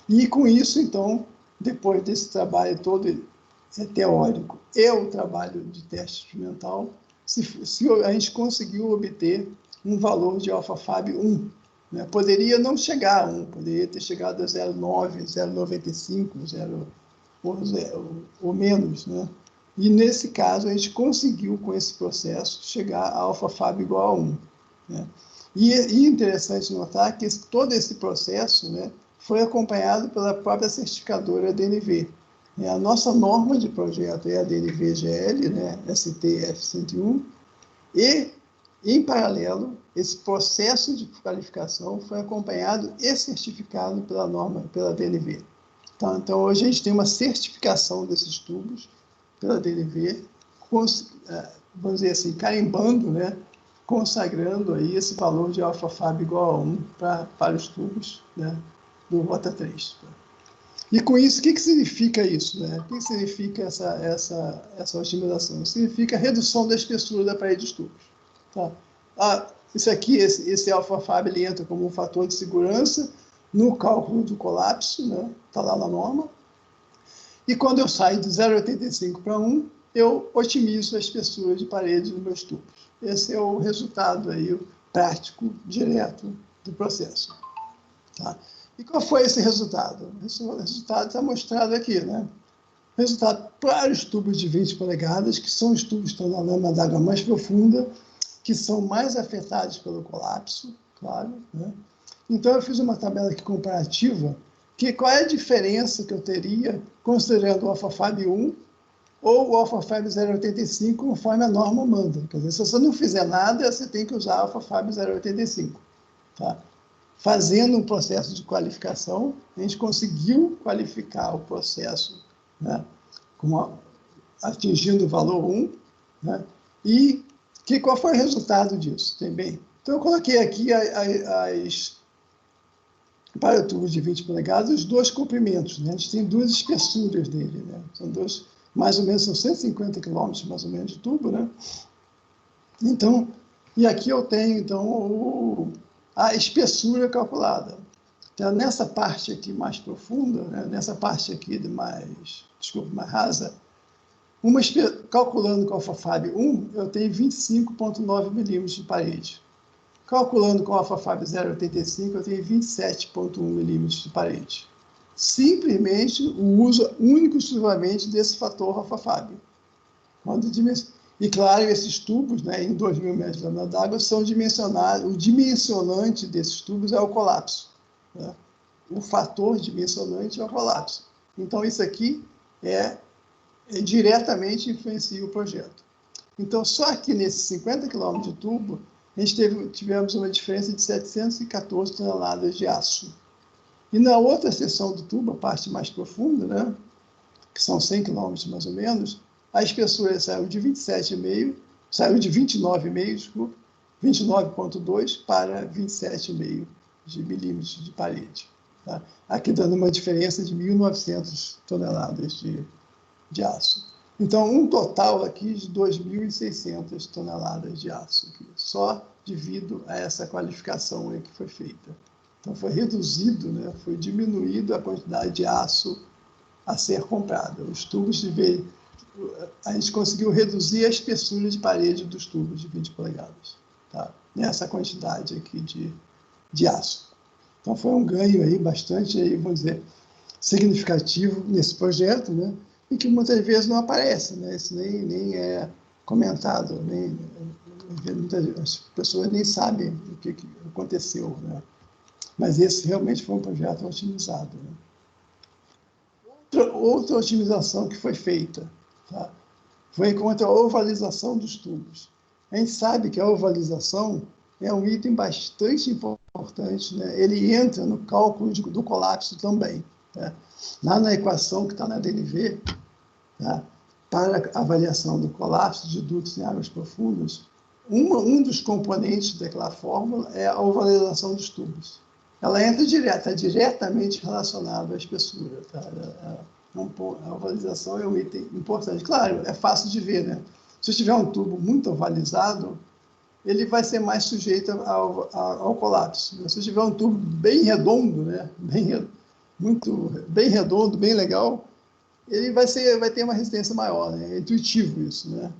E, com isso, então, depois desse trabalho todo teórico e o trabalho de teste experimental, a gente conseguiu obter um valor de alfa-FAB 1. Né? Poderia não chegar a 1, poderia ter chegado a 0,9, 0,95, ou menos. Né? E, nesse caso, a gente conseguiu, com esse processo, chegar a alfa-FAB igual a 1. né? E interessante notar que todo esse processo, né, foi acompanhado pela própria certificadora DNV. A nossa norma de projeto é a DNV-GL, né, ST-F101, e, em paralelo, esse processo de qualificação foi acompanhado e certificado pela norma, pela DNV. Tá? Então, hoje a gente tem uma certificação desses tubos pela DNV, vamos dizer assim, carimbando, né, consagrando aí esse valor de alfa-Fab igual a 1 para os tubos, né, do Rota 3. E com isso, o que significa isso? Né? O que significa essa otimização? Significa redução da espessura da parede dos tubos. Tá? Isso aqui, esse alfa-Fab, ele entra como um fator de segurança no cálculo do colapso, né? Está lá na norma. E quando eu saio de 0,85 para 1, eu otimizo a espessura de parede dos meus tubos. Esse é o resultado aí, o prático, direto do processo. Tá? E qual foi esse resultado? Esse resultado está mostrado aqui, né? Resultado para os tubos de 20 polegadas, que são os tubos que estão na lama d'água mais profunda, que são mais afetados pelo colapso, claro, né? Então, eu fiz uma tabela aqui comparativa, que qual é a diferença que eu teria considerando o alfa-Fab 1 ou o alfa-Fab 0,85, conforme a norma manda. Quer dizer, se você não fizer nada, você tem que usar alfa-Fab 0,85. Tá? Fazendo um processo de qualificação, a gente conseguiu qualificar o processo, né, atingindo o valor 1, né, e qual foi o resultado disso também? Então, eu coloquei aqui para o tubo de 20 polegadas, os dois comprimentos, né? A gente tem duas espessuras dele, né? São dois, mais ou menos, são 150 quilômetros, mais ou menos, de tubo, né? Então, e aqui eu tenho, então, a espessura calculada. Então, nessa parte aqui mais profunda, né? Nessa parte aqui mais rasa, calculando com a alfa-Fab 1, eu tenho 25,9 milímetros de parede. Calculando com a alfa-Fab 0,85, eu tenho 27,1 milímetros de parede. Simplesmente o uso único e exclusivamente desse fator alfa-Fab. E, claro, esses tubos, né, em 2.000 metros de lâmina d'água, são dimensionados. O dimensionante desses tubos é o colapso. Né? O fator dimensionante é o colapso. Então, isso aqui diretamente influencia o projeto. Então, só aqui nesses 50 km de tubo, a gente tivemos uma diferença de 714 toneladas de aço. E na outra seção do tubo, a parte mais profunda, né, que são 100 km mais ou menos, a espessura saiu de 27,5, saiu de 29,2 para 27,5 de milímetros de parede. Tá? Aqui dando uma diferença de 1.900 toneladas de aço. Então, um total aqui de 2.600 toneladas de aço, aqui, só devido a essa qualificação aí que foi feita. Então, foi reduzido, né, foi diminuído a quantidade de aço a ser comprada. Os tubos a gente conseguiu reduzir a espessura de parede dos tubos de 20 polegadas, tá? Nessa quantidade aqui de aço. Então, foi um ganho aí bastante, aí, vamos dizer, significativo nesse projeto, né? E que muitas vezes não aparece, né? Isso nem é comentado, as pessoas nem sabem o que aconteceu, né? Mas esse realmente foi um projeto otimizado, né? Outra otimização que foi feita, tá? Foi quanto à ovalização dos tubos. A gente sabe que a ovalização é um item bastante importante, né? Ele entra no cálculo do colapso também, né? Lá na equação que está na DNV, tá? Para a avaliação do colapso de dutos em águas profundas, um dos componentes daquela fórmula é a ovalização dos tubos. Ela entra está diretamente relacionada à espessura. Tá? A ovalização é um item importante. Claro, é fácil de ver, né? Se tiver um tubo muito ovalizado, ele vai ser mais sujeito ao colapso. Se tiver um tubo bem redondo, né? Bem redondo, bem legal, ele vai ter uma resistência maior, né? É intuitivo isso, né?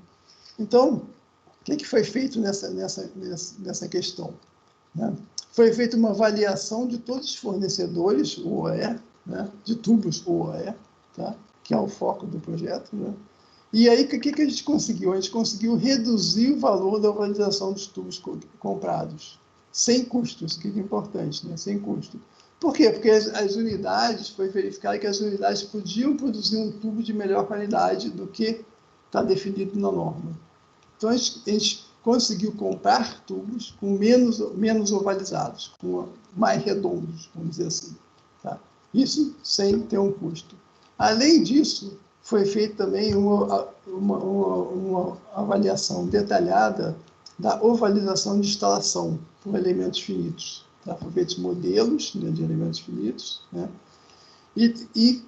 Então, o que foi feito nessa questão? Né? Foi feita uma avaliação de todos os fornecedores OE, né? De tubos OE, tá? Que é o foco do projeto, né? E aí, o que a gente conseguiu? A gente conseguiu reduzir o valor da ovalização dos tubos comprados, sem custos, que é importante, né? Sem custo. Por quê? Porque as unidades, foi verificado que as unidades podiam produzir um tubo de melhor qualidade do que está definido na norma. Então, a gente conseguiu comprar tubos com menos ovalizados, com mais redondos, vamos dizer assim. Tá? Isso sem ter um custo. Além disso, foi feita também uma avaliação detalhada da ovalização de instalação por elementos finitos. Tá? Foram feitos modelos, né, de elementos finitos, né?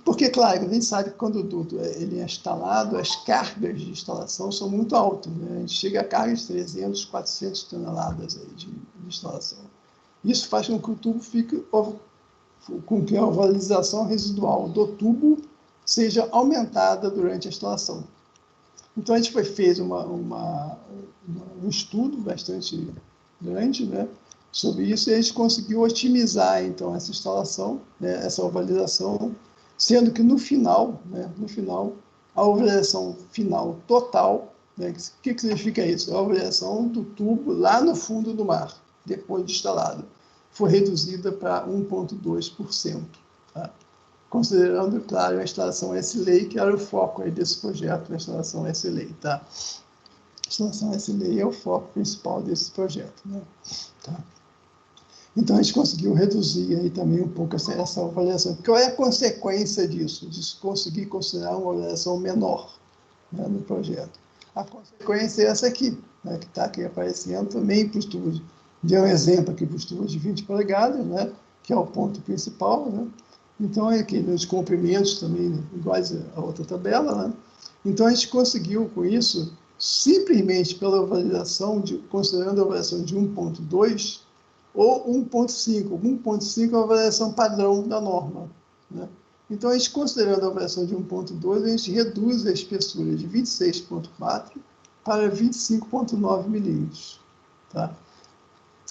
Porque, claro, a gente sabe que quando o duto ele é instalado, as cargas de instalação são muito altas, né? A gente chega a cargas de 300, 400 toneladas aí de instalação. Isso faz com que o tubo fique, com que a ovalização residual do tubo seja aumentada durante a instalação. Então, a gente fez um estudo bastante grande, né, sobre isso, e a gente conseguiu otimizar, então, essa instalação, né, essa ovalização, sendo que no final, a ovalização final total, né, o que significa isso? A ovalização do tubo lá no fundo do mar, depois de instalado, foi reduzida para 1,2%. Tá? Considerando, claro, a instalação S-Lay, que era o foco aí desse projeto, a instalação S-Lay. Tá? A instalação S-Lay é o foco principal desse projeto. Né? Tá? Então, a gente conseguiu reduzir aí também um pouco essa avaliação. Qual é a consequência disso? De conseguir considerar uma avaliação menor, né, no projeto. A consequência é essa aqui, né, que está aqui aparecendo também para os tubos. Deu um exemplo aqui para os tubos de 20 polegadas, né, que é o ponto principal. Né? Então, é aqui nos comprimentos também, né, iguais à outra tabela. Né? Então, a gente conseguiu, com isso, simplesmente pela avaliação, considerando a avaliação de 1,2, ou 1,5. 1,5 é a avaliação padrão da norma. Né? Então, a gente, considerando a avaliação de 1,2, a gente reduz a espessura de 26,4 para 25,9 milímetros. Tá?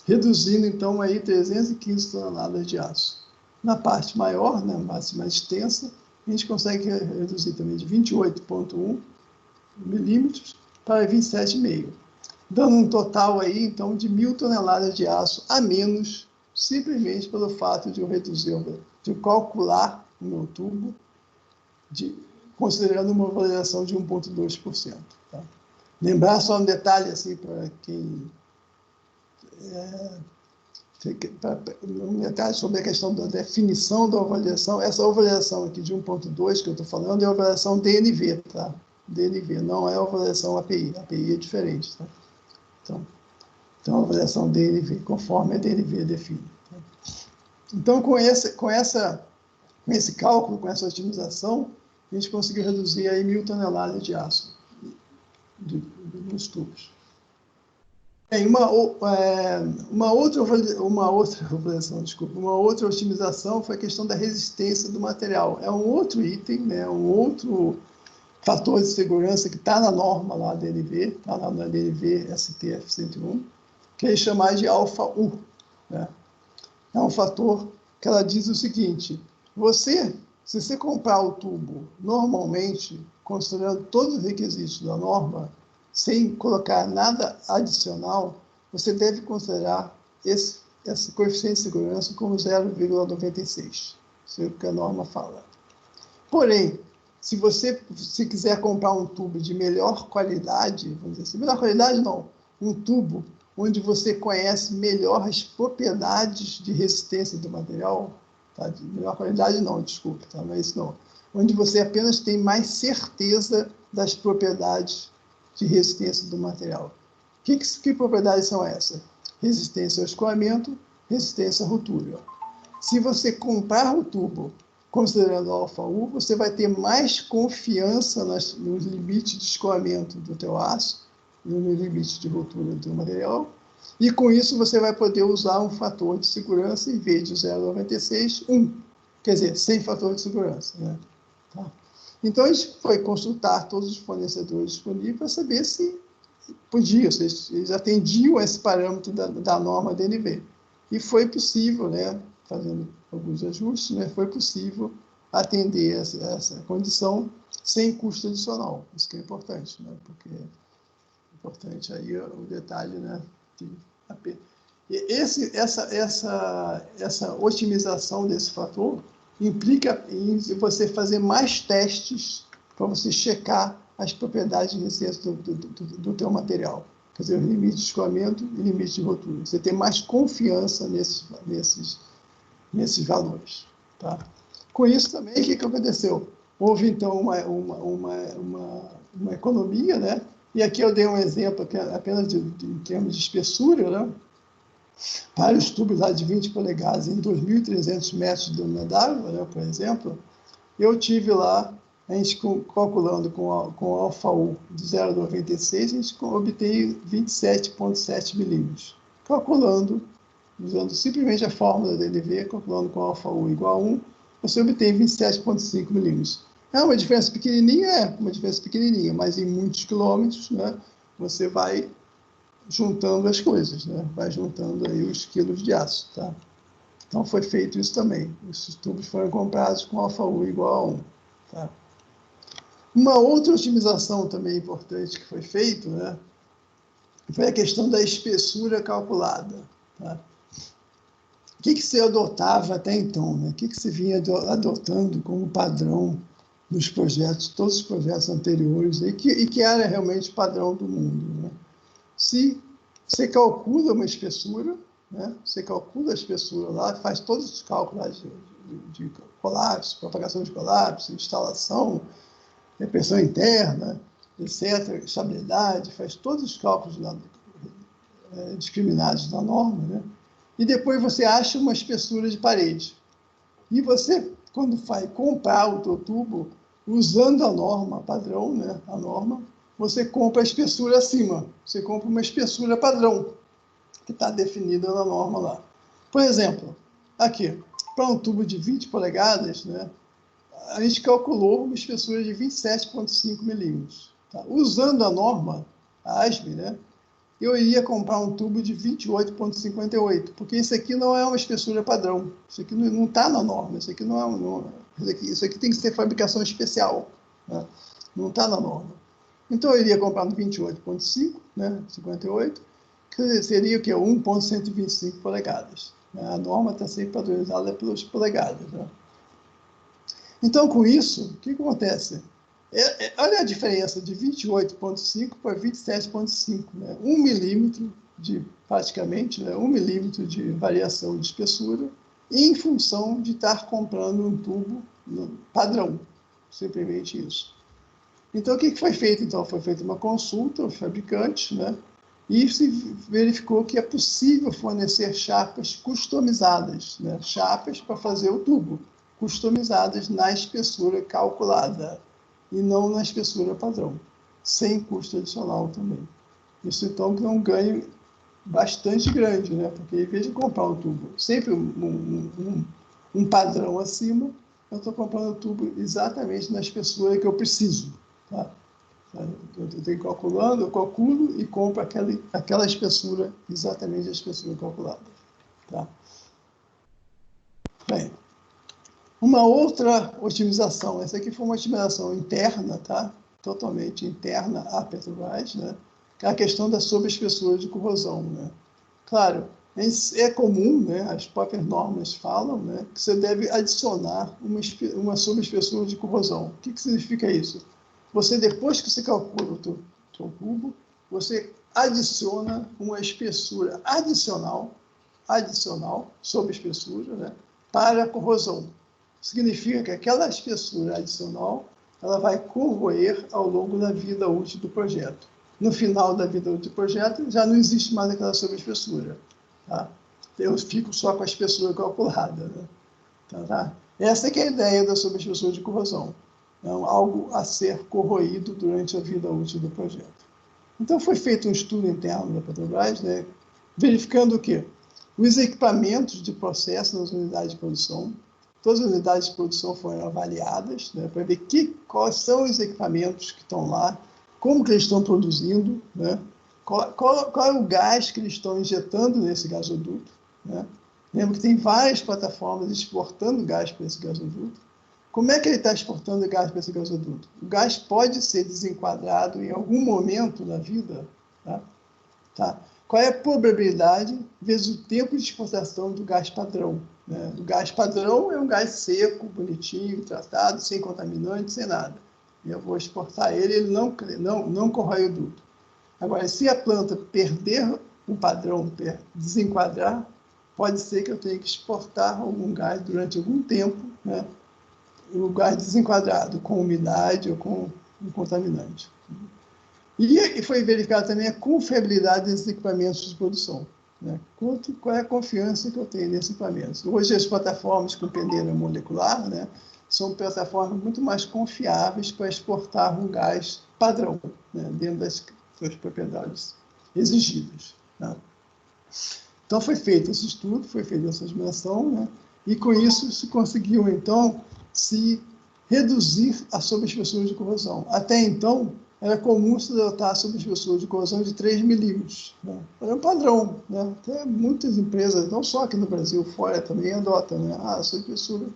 Reduzindo, então, aí 315 toneladas de aço. Na parte maior, né, mais extensa, a gente consegue reduzir também de 28,1 milímetros para 27,5. Dando um total aí, então, de 1.000 toneladas de aço a menos, simplesmente pelo fato de eu reduzir, de calcular o meu tubo, considerando uma avaliação de 1,2%. Tá? Lembrar só um detalhe, assim, para quem... um detalhe sobre a questão da definição da avaliação. Essa avaliação aqui de 1,2 que eu estou falando é a avaliação DNV, tá? DNV, não é a avaliação API. A API é diferente, tá? Então, a avaliação DNV, conforme a DNV define. Tá? Então, com esse cálculo, com essa otimização, a gente conseguiu reduzir aí 1.000 toneladas de aço nos tubos. Tem uma outra otimização foi a questão da resistência do material. É um outro item, né, um outro fator de segurança que está na norma lá da DNV, está lá na DNV STF 101, que é chamado de alfa-U. Né? É um fator que ela diz o seguinte: se você comprar o tubo normalmente, considerando todos os requisitos da norma, sem colocar nada adicional, você deve considerar esse coeficiente de segurança como 0,96. Isso é o que a norma fala. Porém, se você quiser comprar um tubo de melhor qualidade, vamos dizer assim, melhor qualidade não, um tubo onde você conhece melhor as propriedades de resistência do material, tá? De melhor qualidade não, desculpe, tá? Não é isso não. Onde você apenas tem mais certeza das propriedades de resistência do material. Que propriedades são essas? Resistência ao escoamento, resistência à ruptura. Se você comprar o tubo considerando o alfa-U, você vai ter mais confiança nos limites de escoamento do teu aço, no limite de ruptura do teu material, e com isso você vai poder usar um fator de segurança em vez de 0,96, 1. Quer dizer, sem fator de segurança. Né? Tá? Então, a gente foi consultar todos os fornecedores disponíveis para saber se podia, se eles atendiam esse parâmetro da norma DNV. E foi possível, né, fazendo alguns ajustes, né, foi possível atender essa condição sem custo adicional. Isso que é importante, né? Porque é importante aí o detalhe, né? Essa otimização desse fator implica em você fazer mais testes para você checar as propriedades iniciais do teu material. Quer dizer, o limite de escoamento e limite de rotura. Você tem mais confiança nesses valores. Tá? Com isso também, o que aconteceu? Houve, então, uma economia, né? E aqui eu dei um exemplo apenas em termos de espessura, né? Para os tubos lá de 20 polegadas em 2.300 metros de domínio d'água, né, por exemplo, eu tive lá, a gente calculando com alfa-U de 0,96, a gente obtém 27,7 milímetros. Calculando, usando simplesmente a fórmula da LV, calculando com alfa-U igual a 1, você obtém 27,5 milímetros. É uma diferença pequenininha, mas em muitos quilômetros, né, você vai juntando as coisas, né? Vai juntando aí os quilos de aço, tá? Então foi feito isso também. Esses tubos foram comprados com alfa-U igual a 1, tá? Uma outra otimização também importante que foi feito, né? Foi a questão da espessura calculada, tá? O que se adotava até então, né? O que se vinha adotando como padrão nos projetos, todos os projetos anteriores, e que era realmente o padrão do mundo, né? Se você calcula uma espessura, né? Você calcula a espessura lá, faz todos os cálculos de colapso, propagação de colapso, instalação, pressão interna, etc., estabilidade, faz todos os cálculos lá, discriminados da norma, né? E depois você acha uma espessura de parede. E você, quando vai comprar o teu tubo, usando a norma padrão, né? A norma, você compra a espessura acima. Você compra uma espessura padrão, que está definida na norma lá. Por exemplo, aqui, para um tubo de 20 polegadas, né, a gente calculou uma espessura de 27,5 milímetros. Tá? Usando a norma, a ASME, né, eu iria comprar um tubo de 28,58, porque isso aqui não é uma espessura padrão. Isso aqui não está na norma. Isso aqui isso aqui tem que ser fabricação especial. Né? Não está na norma. Então, eu iria comprar no 28,5, né, 58, que seria o quê? 1,125 polegadas. Né? A norma está sempre padronizada pelas polegadas. Né? Então, com isso, o que acontece? Olha a diferença de 28,5 para 27,5. Né? 1 milímetro praticamente, né? 1 milímetro de variação de espessura em função de estar comprando um tubo padrão. Simplesmente isso. Então, o que foi feito? Então, foi feita uma consulta aos fabricantes, né? E se verificou que é possível fornecer chapas customizadas, né? Chapas para fazer o tubo, customizadas na espessura calculada e não na espessura padrão, sem custo adicional também. Isso, então, é um ganho bastante grande, né? Porque, em vez de comprar um tubo sempre um padrão acima, eu estou comprando o tubo exatamente na espessura que eu preciso. Tá? Eu tenho calculando, eu calculo e compro aquela espessura, exatamente a espessura calculada. Tá? Bem, uma outra otimização, essa aqui foi uma otimização interna, tá? Totalmente interna à Petrobras, né? Que é a questão da sobreespessura de corrosão. Né? Claro, é comum, né? As próprias normas falam, né? Que você deve adicionar uma sobreespessura de corrosão. O que significa isso? Você, depois que você calcula o teu tubo, você adiciona uma espessura adicional sobre espessura, né, para a corrosão. Significa que aquela espessura adicional ela vai corroer ao longo da vida útil do projeto. No final da vida útil do projeto, já não existe mais aquela sobreespessura. Tá? Eu fico só com a espessura calculada. Né? Tá? Essa que é a ideia da sobreespessura de corrosão. É algo a ser corroído durante a vida útil do projeto. Então, foi feito um estudo interno da Petrobras, né, verificando o quê? Os equipamentos de processo nas unidades de produção, todas as unidades de produção foram avaliadas, né, para ver quais são os equipamentos que estão lá, como que eles estão produzindo, né, qual é o gás que eles estão injetando nesse gasoduto. Né? Lembra que tem várias plataformas exportando gás para esse gasoduto. como é que ele está exportando gás para esse gasoduto? O gás pode ser desenquadrado em algum momento da vida, tá? Tá? Qual é a probabilidade vezes o tempo de exportação do gás padrão? Né? O gás padrão é um gás seco, bonitinho, tratado, sem contaminante, sem nada. Eu vou exportar ele, ele não corrói o duto. Agora, se a planta perder o padrão, desenquadrar, pode ser que eu tenha que exportar algum gás durante algum tempo, né? O gás desenquadrado, com umidade ou com um contaminante. E foi verificada também a confiabilidade desses equipamentos de produção. Né? Qual é a confiança que eu tenho nesses equipamentos? Hoje, as plataformas com peneira molecular, né, são plataformas muito mais confiáveis para exportar um gás padrão, né, dentro das suas propriedades exigidas. Né? Então, foi feito esse estudo, foi feita essa dimensão, né, e com isso se conseguiu, então, se reduzir a sobreespessura de corrosão. Até então, era comum se adotar a sobreespessura de corrosão de 3 milímetros. Né? Era um padrão. Né? Até muitas empresas, não só aqui no Brasil, fora também adotam, né? A sobreespessura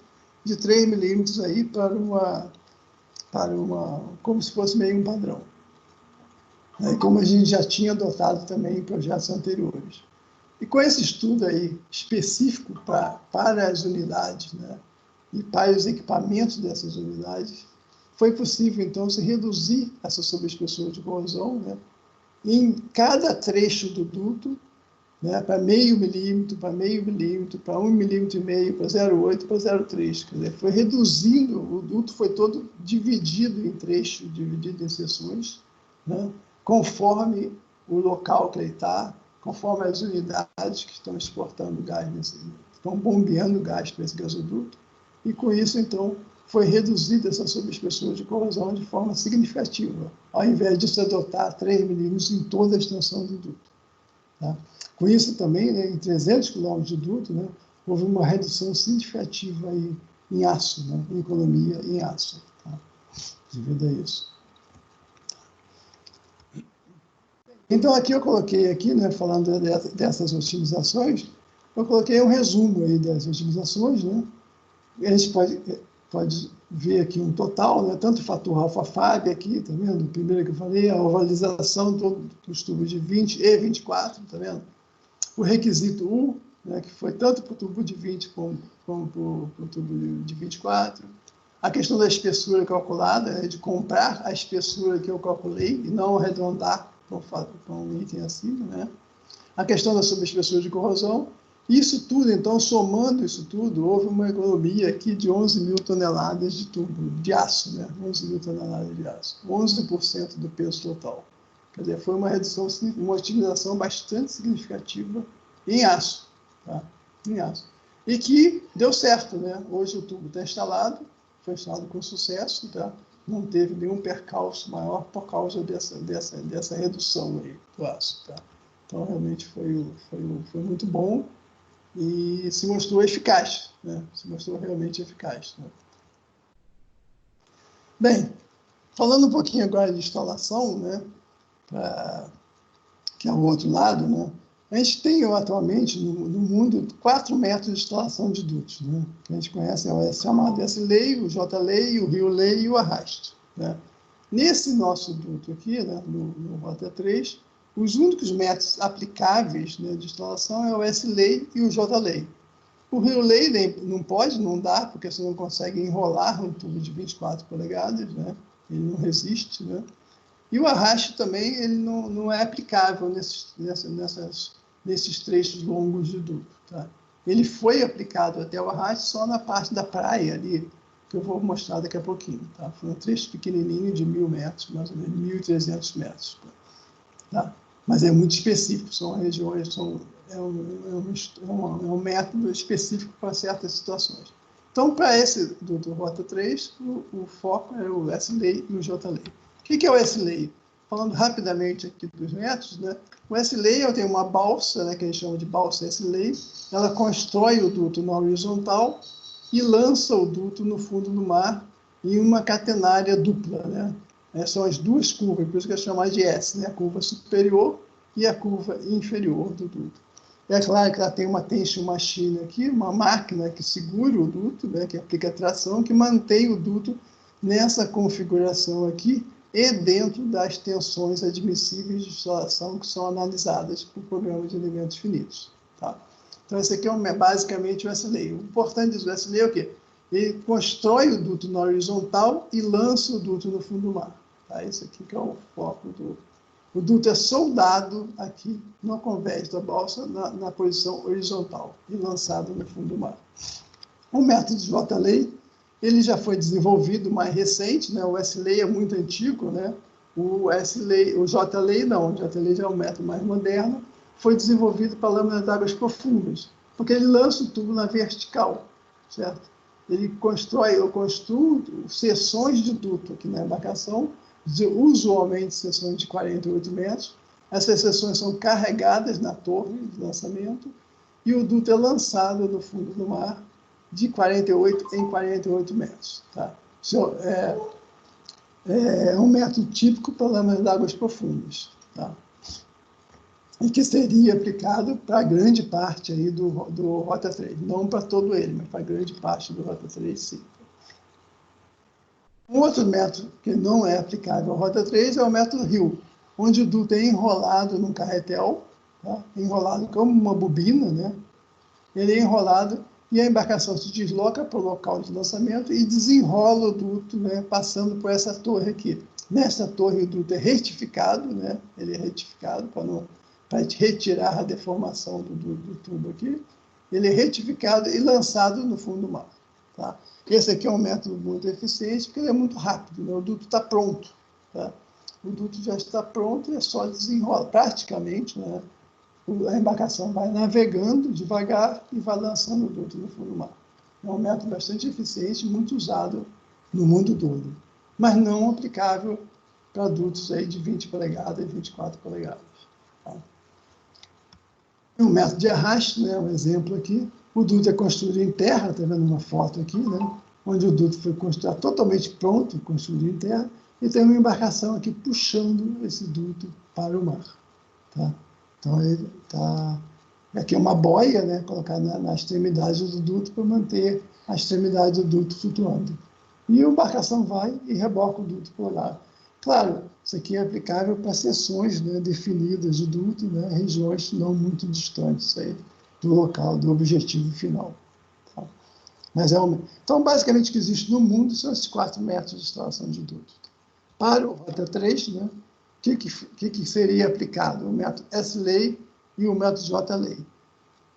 de 3 milímetros aí para uma, como se fosse meio um padrão. Né? Como a gente já tinha adotado também em projetos anteriores. E com esse estudo aí específico para as unidades, né? E para os equipamentos dessas unidades, foi possível, então, se reduzir essa sobreespessura de corrosão, né, em cada trecho do duto, né, para meio milímetro, para 1,5 milímetro, para 0,8, para 0,3. Quer dizer, foi reduzindo, o duto foi todo dividido em trechos, dividido em seções, né, conforme o local que ele está, conforme as unidades que estão exportando gás, estão bombeando gás para esse gasoduto, e com isso, então, foi reduzida essa sobreespessura de corrosão de forma significativa, ao invés de se adotar 3 milímetros em toda a extensão do duto. Tá? Com isso também, né, em 300 quilômetros de duto, né, houve uma redução significativa aí em aço, né, em economia em aço, tá? Devido a isso. Então, aqui eu coloquei, aqui, né, falando dessas otimizações, eu coloquei um resumo aí das otimizações, né? A gente pode ver aqui um total, né? Tanto o fator alfa-Fab aqui, tá vendo? O primeiro que eu falei, a ovalização dos tubos de 20 e 24, tá vendo? O requisito U, né, que foi tanto para o tubo de 20 como para o tubo de 24. A questão da espessura calculada, né, de comprar a espessura que eu calculei e não arredondar para um item acima, né? A questão da subespessura de corrosão. Isso tudo, então, somando isso tudo, houve uma economia aqui de 11 mil toneladas de tubo, de aço, né? 11 mil toneladas de aço, 11% do peso total. Quer dizer, foi uma redução, uma otimização bastante significativa em aço, tá? Em aço. E que deu certo, né? Hoje o tubo está instalado, foi instalado com sucesso, tá? Não teve nenhum percalço maior por causa dessa redução aí do aço, tá? Então, realmente foi muito bom e se mostrou eficaz, né? Se mostrou realmente eficaz. Né? Bem, falando um pouquinho agora de instalação, né? Que é o outro lado, né? A gente tem atualmente no mundo 4 métodos de instalação de dutos, né? Que a gente conhece, é o chamado S-Lei, o J-Lei, o Rio-Lei e o arraste. Né? Nesse nosso duto aqui, né? no Rota 3, os únicos métodos aplicáveis, né, de instalação é o S-Lei e o J-Lei. O Rio-Lei não dá, porque você não consegue enrolar um tubo de 24 polegadas, né? Ele não resiste, né? E o arraste também ele não é aplicável nesses trechos longos de duto. Tá? Ele foi aplicado até o arraste só na parte da praia ali, que eu vou mostrar daqui a pouquinho. Tá? Foi um trecho pequenininho de 1.000 metros, mais ou menos 1.300 metros. Tá? Mas é muito específico, são regiões, é um método específico para certas situações. Então, para esse do Rota 3, o foco é o S-Lei e o J-Lei. O que é o S-Lei? Falando rapidamente aqui dos métodos, né? O S-Lei tem uma balsa, né, que a gente chama de balsa S-Lei, ela constrói o duto na horizontal e lança o duto no fundo do mar em uma catenária dupla, né? São as duas curvas, por isso que é chamada de S, né? A curva superior e a curva inferior do duto. É claro que ela tem uma tension machine aqui, uma máquina que segura o duto, né, que aplica tração, que mantém o duto nessa configuração aqui e dentro das tensões admissíveis de instalação que são analisadas por programa de elementos finitos. Tá? Então, esse aqui é basicamente o SLA. O importante do SLA é o quê? Ele constrói o duto na horizontal e lança o duto no fundo do mar. Tá? Esse aqui que é o foco do... O duto é soldado aqui no convés da balsa na posição horizontal e lançado no fundo do mar. O método de J-Lay, ele já foi desenvolvido mais recente, né? O S-Lay é muito antigo, né? O J-Lay não, o J-Lay já é um método mais moderno, foi desenvolvido para lâminas de águas profundas, porque ele lança o tubo na vertical, certo? Ele eu construo seções de duto aqui na embarcação, usualmente seções de 48 metros. Essas seções são carregadas na torre de lançamento e o duto é lançado no fundo do mar de 48 em 48 metros. Tá? Isso é um método típico para lâminas de águas profundas. Tá? E que seria aplicado para grande parte aí do Rota 3. Não para todo ele, mas para grande parte do Rota 3, sim. Um outro método que não é aplicável ao Rota 3 é o método Hill, onde o duto é enrolado num carretel, tá? Enrolado como uma bobina, né? Ele é enrolado e a embarcação se desloca para o local de lançamento e desenrola o duto, né? Passando por essa torre aqui. Nessa torre o duto é retificado, né? Ele é retificado para retirar a deformação do tubo aqui. Ele é retificado e lançado no fundo do mar. Tá? Esse aqui é um método muito eficiente, porque ele é muito rápido, né? O duto está pronto. Tá? O duto já está pronto e é só desenrolar. Praticamente, né? A embarcação vai navegando devagar e vai lançando o duto no fundo do mar. É um método bastante eficiente, muito usado no mundo todo, mas não aplicável para dutos aí de 20 polegadas e 24 polegadas. Tá? E o método de arraste, né? Um exemplo aqui. O duto é construído em terra, está vendo uma foto aqui, né? Onde o duto foi construído totalmente pronto, construído em terra, e tem uma embarcação aqui puxando esse duto para o mar. Tá? Então, ele está... Aqui é uma boia, né? Colocada na extremidade do duto para manter a extremidade do duto flutuando. E a embarcação vai e reboca o duto por lá. Claro, isso aqui é aplicável para seções, né, definidas de duto, né, regiões não muito distantes aí do local, do objetivo final. Tá? Mas então, basicamente, o que existe no mundo são esses 4 métodos de instalação de duto. Para o Rota 3, né, o que seria aplicado? O método S-Lay e o método J-Lay.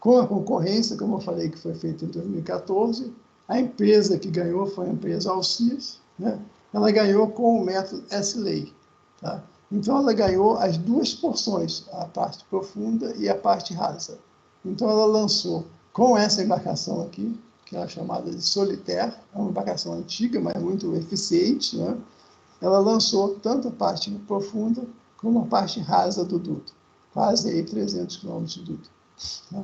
Com a concorrência, como eu falei, que foi feita em 2014, a empresa que ganhou foi a empresa Alcias, né? Ela ganhou com o método S-Lay. Tá? Então, ela ganhou as 2 porções, a parte profunda e a parte rasa. Então, ela lançou com essa embarcação aqui, que é chamada de Solitaire, é uma embarcação antiga, mas muito eficiente, né? Ela lançou tanto a parte profunda como a parte rasa do duto, quase aí 300 km de duto. Tá?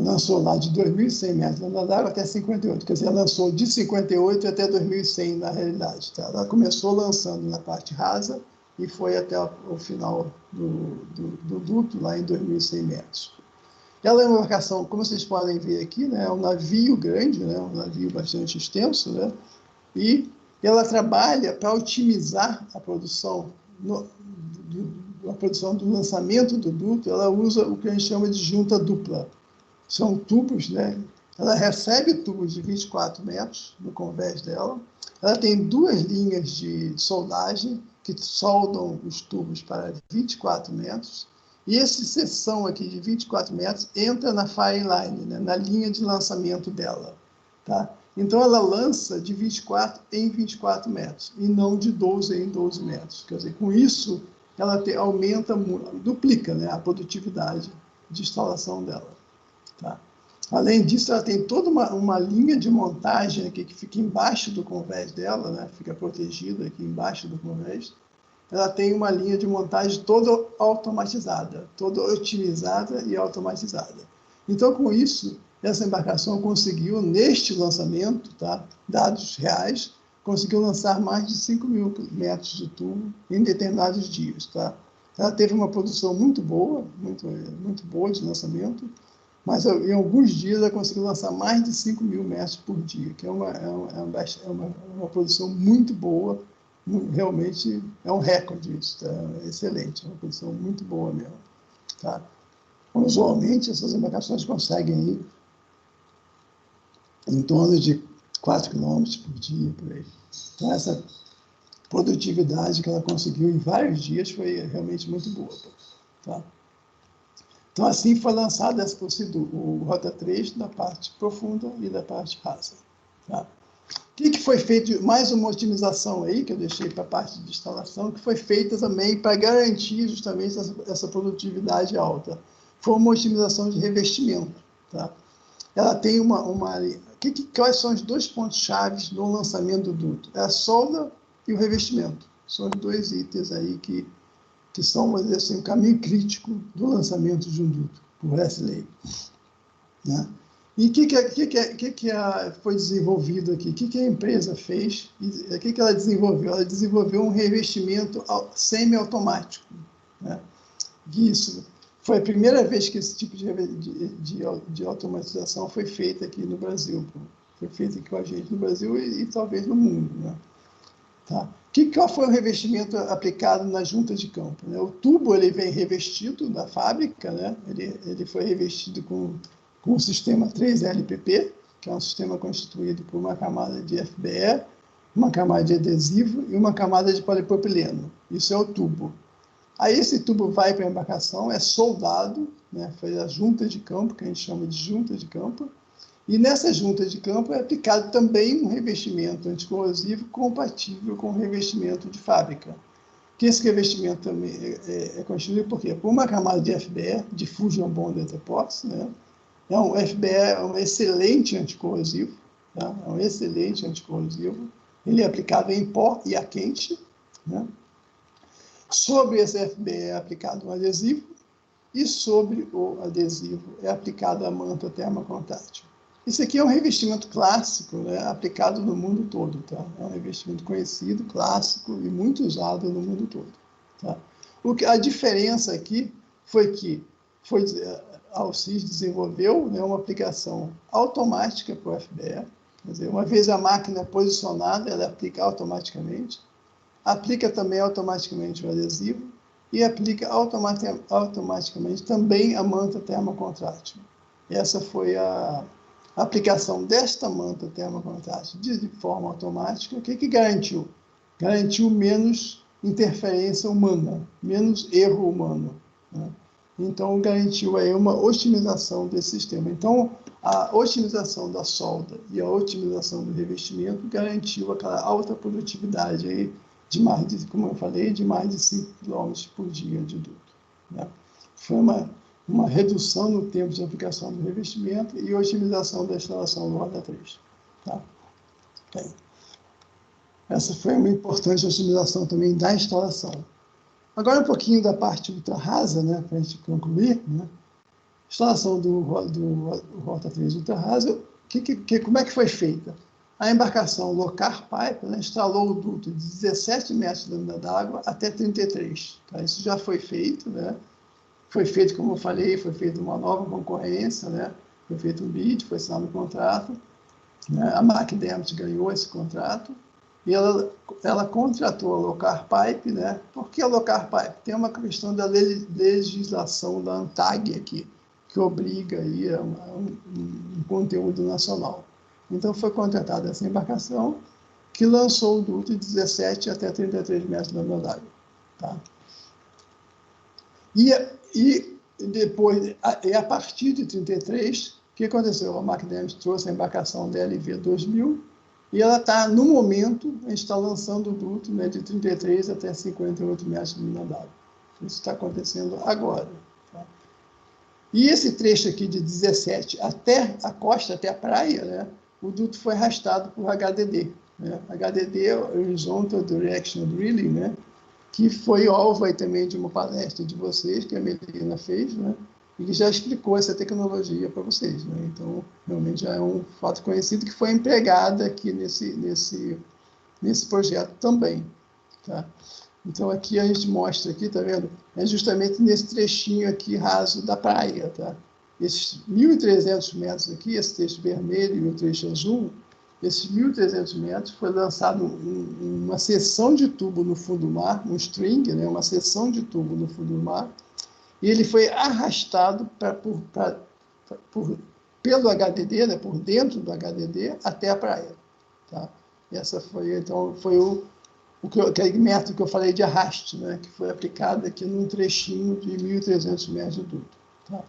Lançou lá de 2.100 metros d'água até 58, quer dizer, lançou de 58 até 2.100 na realidade. Tá? Ela começou lançando na parte rasa e foi até o final do duto, lá em 2.100 metros. Ela é uma embarcação, como vocês podem ver aqui, né, é um navio grande, né, um navio bastante extenso, né, e ela trabalha para otimizar a produção, a produção do lançamento do duto. Ela usa o que a gente chama de junta dupla. São tubos, né? Ela recebe tubos de 24 metros no convés dela. Ela tem 2 linhas de soldagem que soldam os tubos para 24 metros. E essa seção aqui de 24 metros entra na fire line, né? Na linha de lançamento dela. Tá? Então, ela lança de 24 em 24 metros e não de 12 em 12 metros. Quer dizer, com isso, ela aumenta, duplica, né, a produtividade de instalação dela. Tá? Além disso, ela tem toda uma linha de montagem aqui que fica embaixo do convés dela, né? Fica protegida aqui embaixo do convés. Ela tem uma linha de montagem toda automatizada, toda otimizada e automatizada. Então, com isso, essa embarcação conseguiu, neste lançamento, tá? Dados reais, conseguiu lançar mais de 5.000 metros de tubo em determinados dias. Tá? Ela teve uma produção muito boa, muito boa de lançamento, mas em alguns dias ela conseguiu lançar mais de 5 mil metros por dia, que é uma produção muito boa, realmente é um recorde isso, tá? Excelente, é uma produção muito boa mesmo. Tá? Usualmente, essas embarcações conseguem ir em torno de 4 quilômetros por dia, por aí. Então, essa produtividade que ela conseguiu em vários dias foi realmente muito boa. Tá? Então, assim foi lançado o Rota 3 da parte profunda e da parte rasa. Tá? O que foi feito? Mais uma otimização aí, que eu deixei para a parte de instalação, que foi feita também para garantir justamente essa produtividade alta. Foi uma otimização de revestimento. Tá? Ela tem quais são os dois pontos-chave no lançamento do duto? É a solda e o revestimento. São os dois itens aí que são, vamos dizer assim, o caminho crítico do lançamento de um duto, por essa lei. Né? E o que foi desenvolvido aqui? O que a empresa fez? O que ela desenvolveu? Ela desenvolveu um revestimento semi-automático. Né? Isso foi a primeira vez que esse tipo de automatização foi feita aqui no Brasil. Foi feita aqui com a gente no Brasil e talvez no mundo. Né? Tá? Qual foi o revestimento aplicado na junta de campo? Né? O tubo ele vem revestido da fábrica, né? Ele foi revestido com o sistema 3LPP, que é um sistema constituído por uma camada de FBE, uma camada de adesivo e uma camada de polipropileno. Isso é o tubo. Aí esse tubo vai para a embarcação, é soldado, né? Foi a junta de campo, que a gente chama de junta de campo, e nessa junta de campo é aplicado também um revestimento anticorrosivo compatível com o revestimento de fábrica. Que esse revestimento também é constituído por quê? Por uma camada de FBE, de Fusion Bonded Epoxy, né? O FBE é um excelente anticorrosivo, tá? É um excelente anticorrosivo. Ele é aplicado em pó e a quente, né? Sobre esse FBE é aplicado um adesivo e sobre o adesivo é aplicada a manta termocontrátil. Isso aqui é um revestimento clássico, né, aplicado no mundo todo. Tá? É um revestimento conhecido, clássico e muito usado no mundo todo. Tá? A diferença aqui foi que a Alcis desenvolveu, né, uma aplicação automática para o FBE. Quer dizer, uma vez a máquina posicionada, ela aplica automaticamente. Aplica também automaticamente o adesivo e aplica automaticamente também a manta termocontrátil. Essa foi a aplicação desta manta termocontrátil de forma automática. O que garantiu? Garantiu menos interferência humana, menos erro humano. Né? Então, garantiu aí uma otimização desse sistema. Então, a otimização da solda e a otimização do revestimento garantiu aquela alta produtividade aí como eu falei, de mais de 5 km por dia de duto. Né? Foi uma redução no tempo de aplicação do revestimento e otimização da instalação do Rota 3. Tá? Bem, essa foi uma importante otimização também da instalação. Agora um pouquinho da parte ultra-rasa, né, para a gente concluir. Né? Instalação do Rota 3 ultra-rasa, como é que foi feita? A embarcação Locar Pipe, né, instalou o duto de 17 metros d'água até 33. Tá? Isso já foi feito, né? Foi feito, como eu falei, foi feita uma nova concorrência, né? Foi feito um bid, foi assinado um contrato. Né? A McDermott ganhou esse contrato e ela contratou a Locar Pipe. Né? Por que a Locar Pipe? Tem uma questão da legislação da ANTAG aqui, que obriga aí a um conteúdo nacional. Então, foi contratada essa embarcação, que lançou o duto de 17 até 33 metros d'água. Tá? E depois, a partir de 33, o que aconteceu? A McDermott trouxe a embarcação DLV 2000, e ela está, no momento, a gente está lançando o duto, né, de 33 até 58 metros d'água. Isso está acontecendo agora. Tá? E esse trecho aqui de 17 até a costa, até a praia, né, o duto foi arrastado por HDD. Né? HDD, Horizontal Directional Drilling, né? Que foi alvo aí também de uma palestra de vocês, que a Melina fez, né? E que já explicou essa tecnologia para vocês. Né? Então, realmente já é um fato conhecido que foi empregada aqui nesse projeto também. Tá? Então, aqui a gente mostra, aqui, tá vendo? É justamente nesse trechinho aqui raso da praia, tá? Esses 1.300 metros aqui, esse trecho vermelho e o trecho azul, esses 1.300 metros foi lançado uma seção de tubo no fundo do mar, um string, né? Uma seção de tubo no fundo do mar, e ele foi arrastado pelo HDD, né? Por dentro do HDD, até a praia, tá? E essa foi, então, foi aquele método que eu falei de arraste, né, que foi aplicado aqui num trechinho de 1.300 metros de duto. Tá?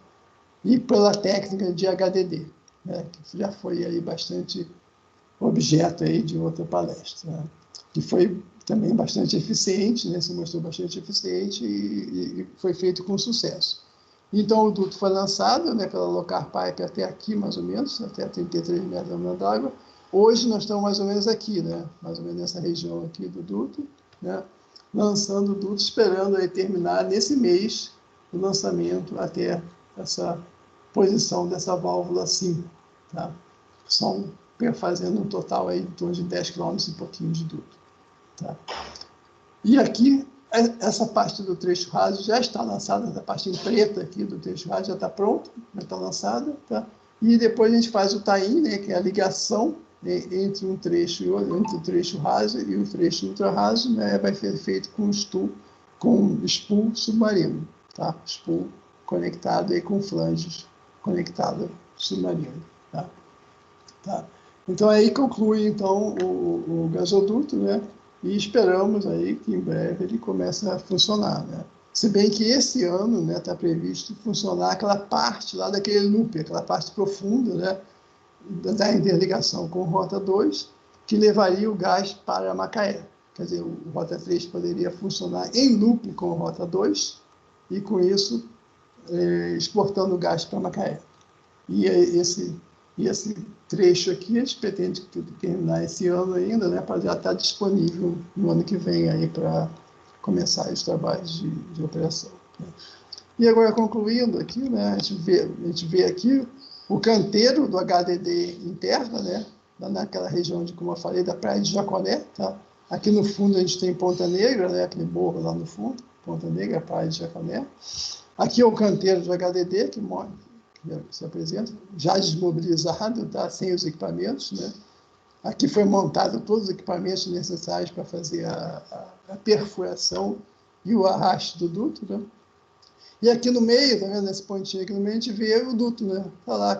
E pela técnica de HDD, né, que já foi aí bastante objeto aí de outra palestra, né, que foi também bastante eficiente, né, se mostrou bastante eficiente e foi feito com sucesso. Então, o duto foi lançado, né, pela Locar Pipe até aqui, mais ou menos, até 33 metros d'água. Hoje nós estamos mais ou menos aqui, né, mais ou menos nessa região aqui do duto, né, lançando o duto, esperando aí terminar nesse mês o lançamento até essa posição dessa válvula 5. Tá? São fazendo um total aí em torno de 10 km e pouquinho de duto. Tá? E aqui, essa parte do trecho raso já está lançada, a parte em preta aqui do trecho raso já está pronta, já está lançada, tá? E depois a gente faz o tie-in, né, que é a ligação, né, entre um trecho e outro, entre o trecho raso e o trecho ultra-raso, né, vai ser feito com spool submarino, tá? Spool conectado aí com flanges conectado submarino, tá? Tá? Então, aí conclui, então, o gasoduto, né? E esperamos aí que em breve ele comece a funcionar, né? Se bem que esse ano, né, está previsto funcionar aquela parte lá daquele loop, aquela parte profunda, né, da interligação com Rota 2, que levaria o gás para Macaé. Quer dizer, o Rota 3 poderia funcionar em loop com Rota 2 e, com isso, exportando o gás para Macaé. E esse trecho aqui, a gente pretende terminar esse ano ainda, né, para já estar disponível no ano que vem aí para começar os trabalhos de operação. Né. E agora, concluindo aqui, né, a gente vê aqui o canteiro do HDD interna, né, naquela região de, como eu falei, da Praia de Jaconé. Tá? Aqui no fundo a gente tem Ponta Negra, né, aquele morro lá no fundo, Ponta Negra, Praia de Jaconé. Aqui é o canteiro do HDD, que se apresenta, já desmobilizado, tá? Sem os equipamentos. Né? Aqui foi montado todos os equipamentos necessários para fazer a perfuração e o arraste do duto. Né? E aqui no meio, tá vendo, nesse pontinho aqui no meio, a gente vê o duto, né? Tá lá,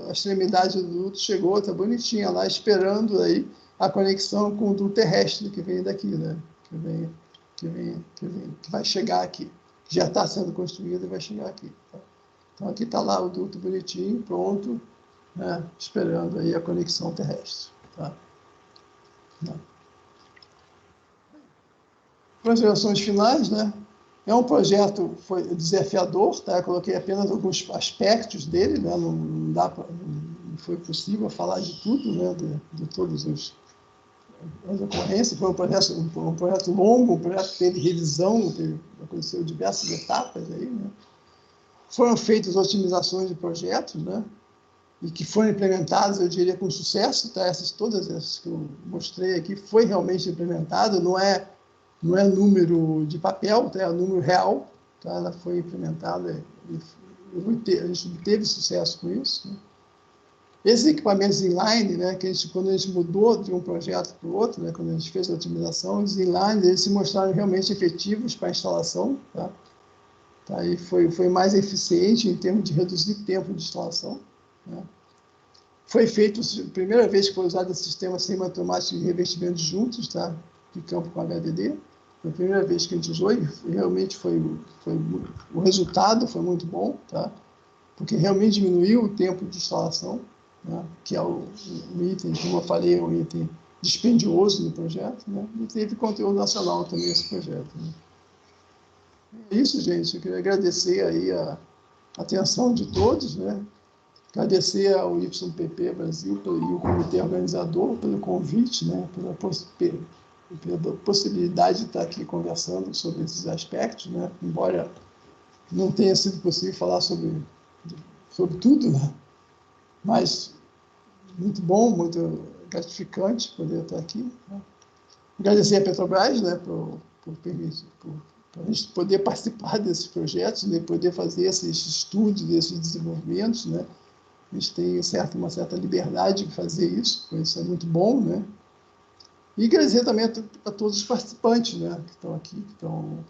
a extremidade do duto chegou, tá bonitinha lá, esperando aí a conexão com o duto terrestre que vem daqui, né? Que vai chegar aqui. Já está sendo construído e vai chegar aqui. Tá? Então, aqui está lá o duto bonitinho, pronto, né, esperando aí a conexão terrestre. Tá? Considerações finais, né? É um projeto foi desafiador, tá? Eu coloquei apenas alguns aspectos dele, né? Não foi possível falar de tudo, né? De todas as ocorrências. Foi um projeto longo, um projeto que teve revisão, aconteceu diversas etapas aí, né? Foram feitas otimizações de projetos, né? E que foram implementadas, eu diria, com sucesso, tá? Todas essas que eu mostrei aqui foi realmente implementado, não é número de papel, tá? É número real, tá? Ela foi implementada e a gente teve sucesso com isso. Né? Esses equipamentos inline, né, quando a gente mudou de um projeto para o outro, né, quando a gente fez a otimização, os inline eles se mostraram realmente efetivos para a instalação, tá? Tá? E foi mais eficiente em termos de reduzir tempo de instalação. Né? Foi feito, a primeira vez que foi usado esse sistema semi-automático de revestimento juntos, tá? De campo com HDD. Foi a primeira vez que a gente usou e realmente o resultado foi muito bom, tá? Porque realmente diminuiu o tempo de instalação, né? Que é o item, como eu falei, é um item dispendioso no projeto, né? E teve conteúdo nacional também esse projeto. Né? É isso, gente. Eu queria agradecer aí a atenção de todos, né? Agradecer ao YPP Brasil e o comitê organizador pelo convite, né? Pela possibilidade de estar aqui conversando sobre esses aspectos, né? Embora não tenha sido possível falar sobre tudo, né? Mas muito bom, muito gratificante poder estar aqui. Né? Agradecer a Petrobras, né? para a gente poder participar desses projetos, né, poder fazer esses estudos, esses desenvolvimentos, né? A gente tem uma certa liberdade de fazer isso é muito bom, né? E agradecer também a todos os participantes, né, que estão aqui, que estão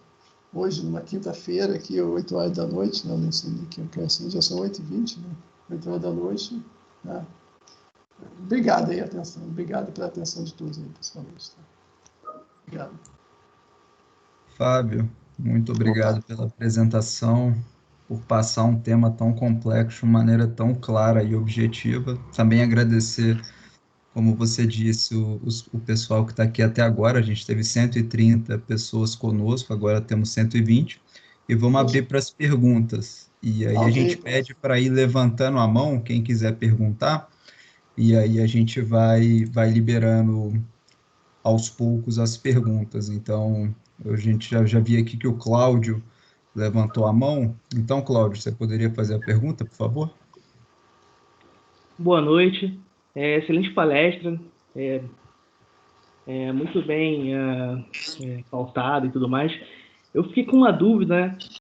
hoje, numa quinta-feira, aqui, 8 horas da noite, né, não sei que assim, já são 8h20, né, 8 horas da noite, né? Obrigado aí, atenção, obrigado pela atenção de todos aí, principalmente. Tá? Obrigado. Fábio, muito Opa. obrigado pela apresentação, por passar um tema tão complexo de maneira tão clara e objetiva. Também agradecer, como você disse, o pessoal que está aqui até agora. A gente teve 130 pessoas conosco, agora temos 120. E vamos abrir para as perguntas. E aí a Ok, gente pede para ir levantando a mão, quem quiser perguntar, e aí a gente vai liberando aos poucos as perguntas. Então, a gente já vi aqui que o Cláudio levantou a mão. Então, Cláudio, você poderia fazer a pergunta, por favor? Boa noite. Excelente palestra. Muito bem pautada e tudo mais. Eu fiquei com uma dúvida, né?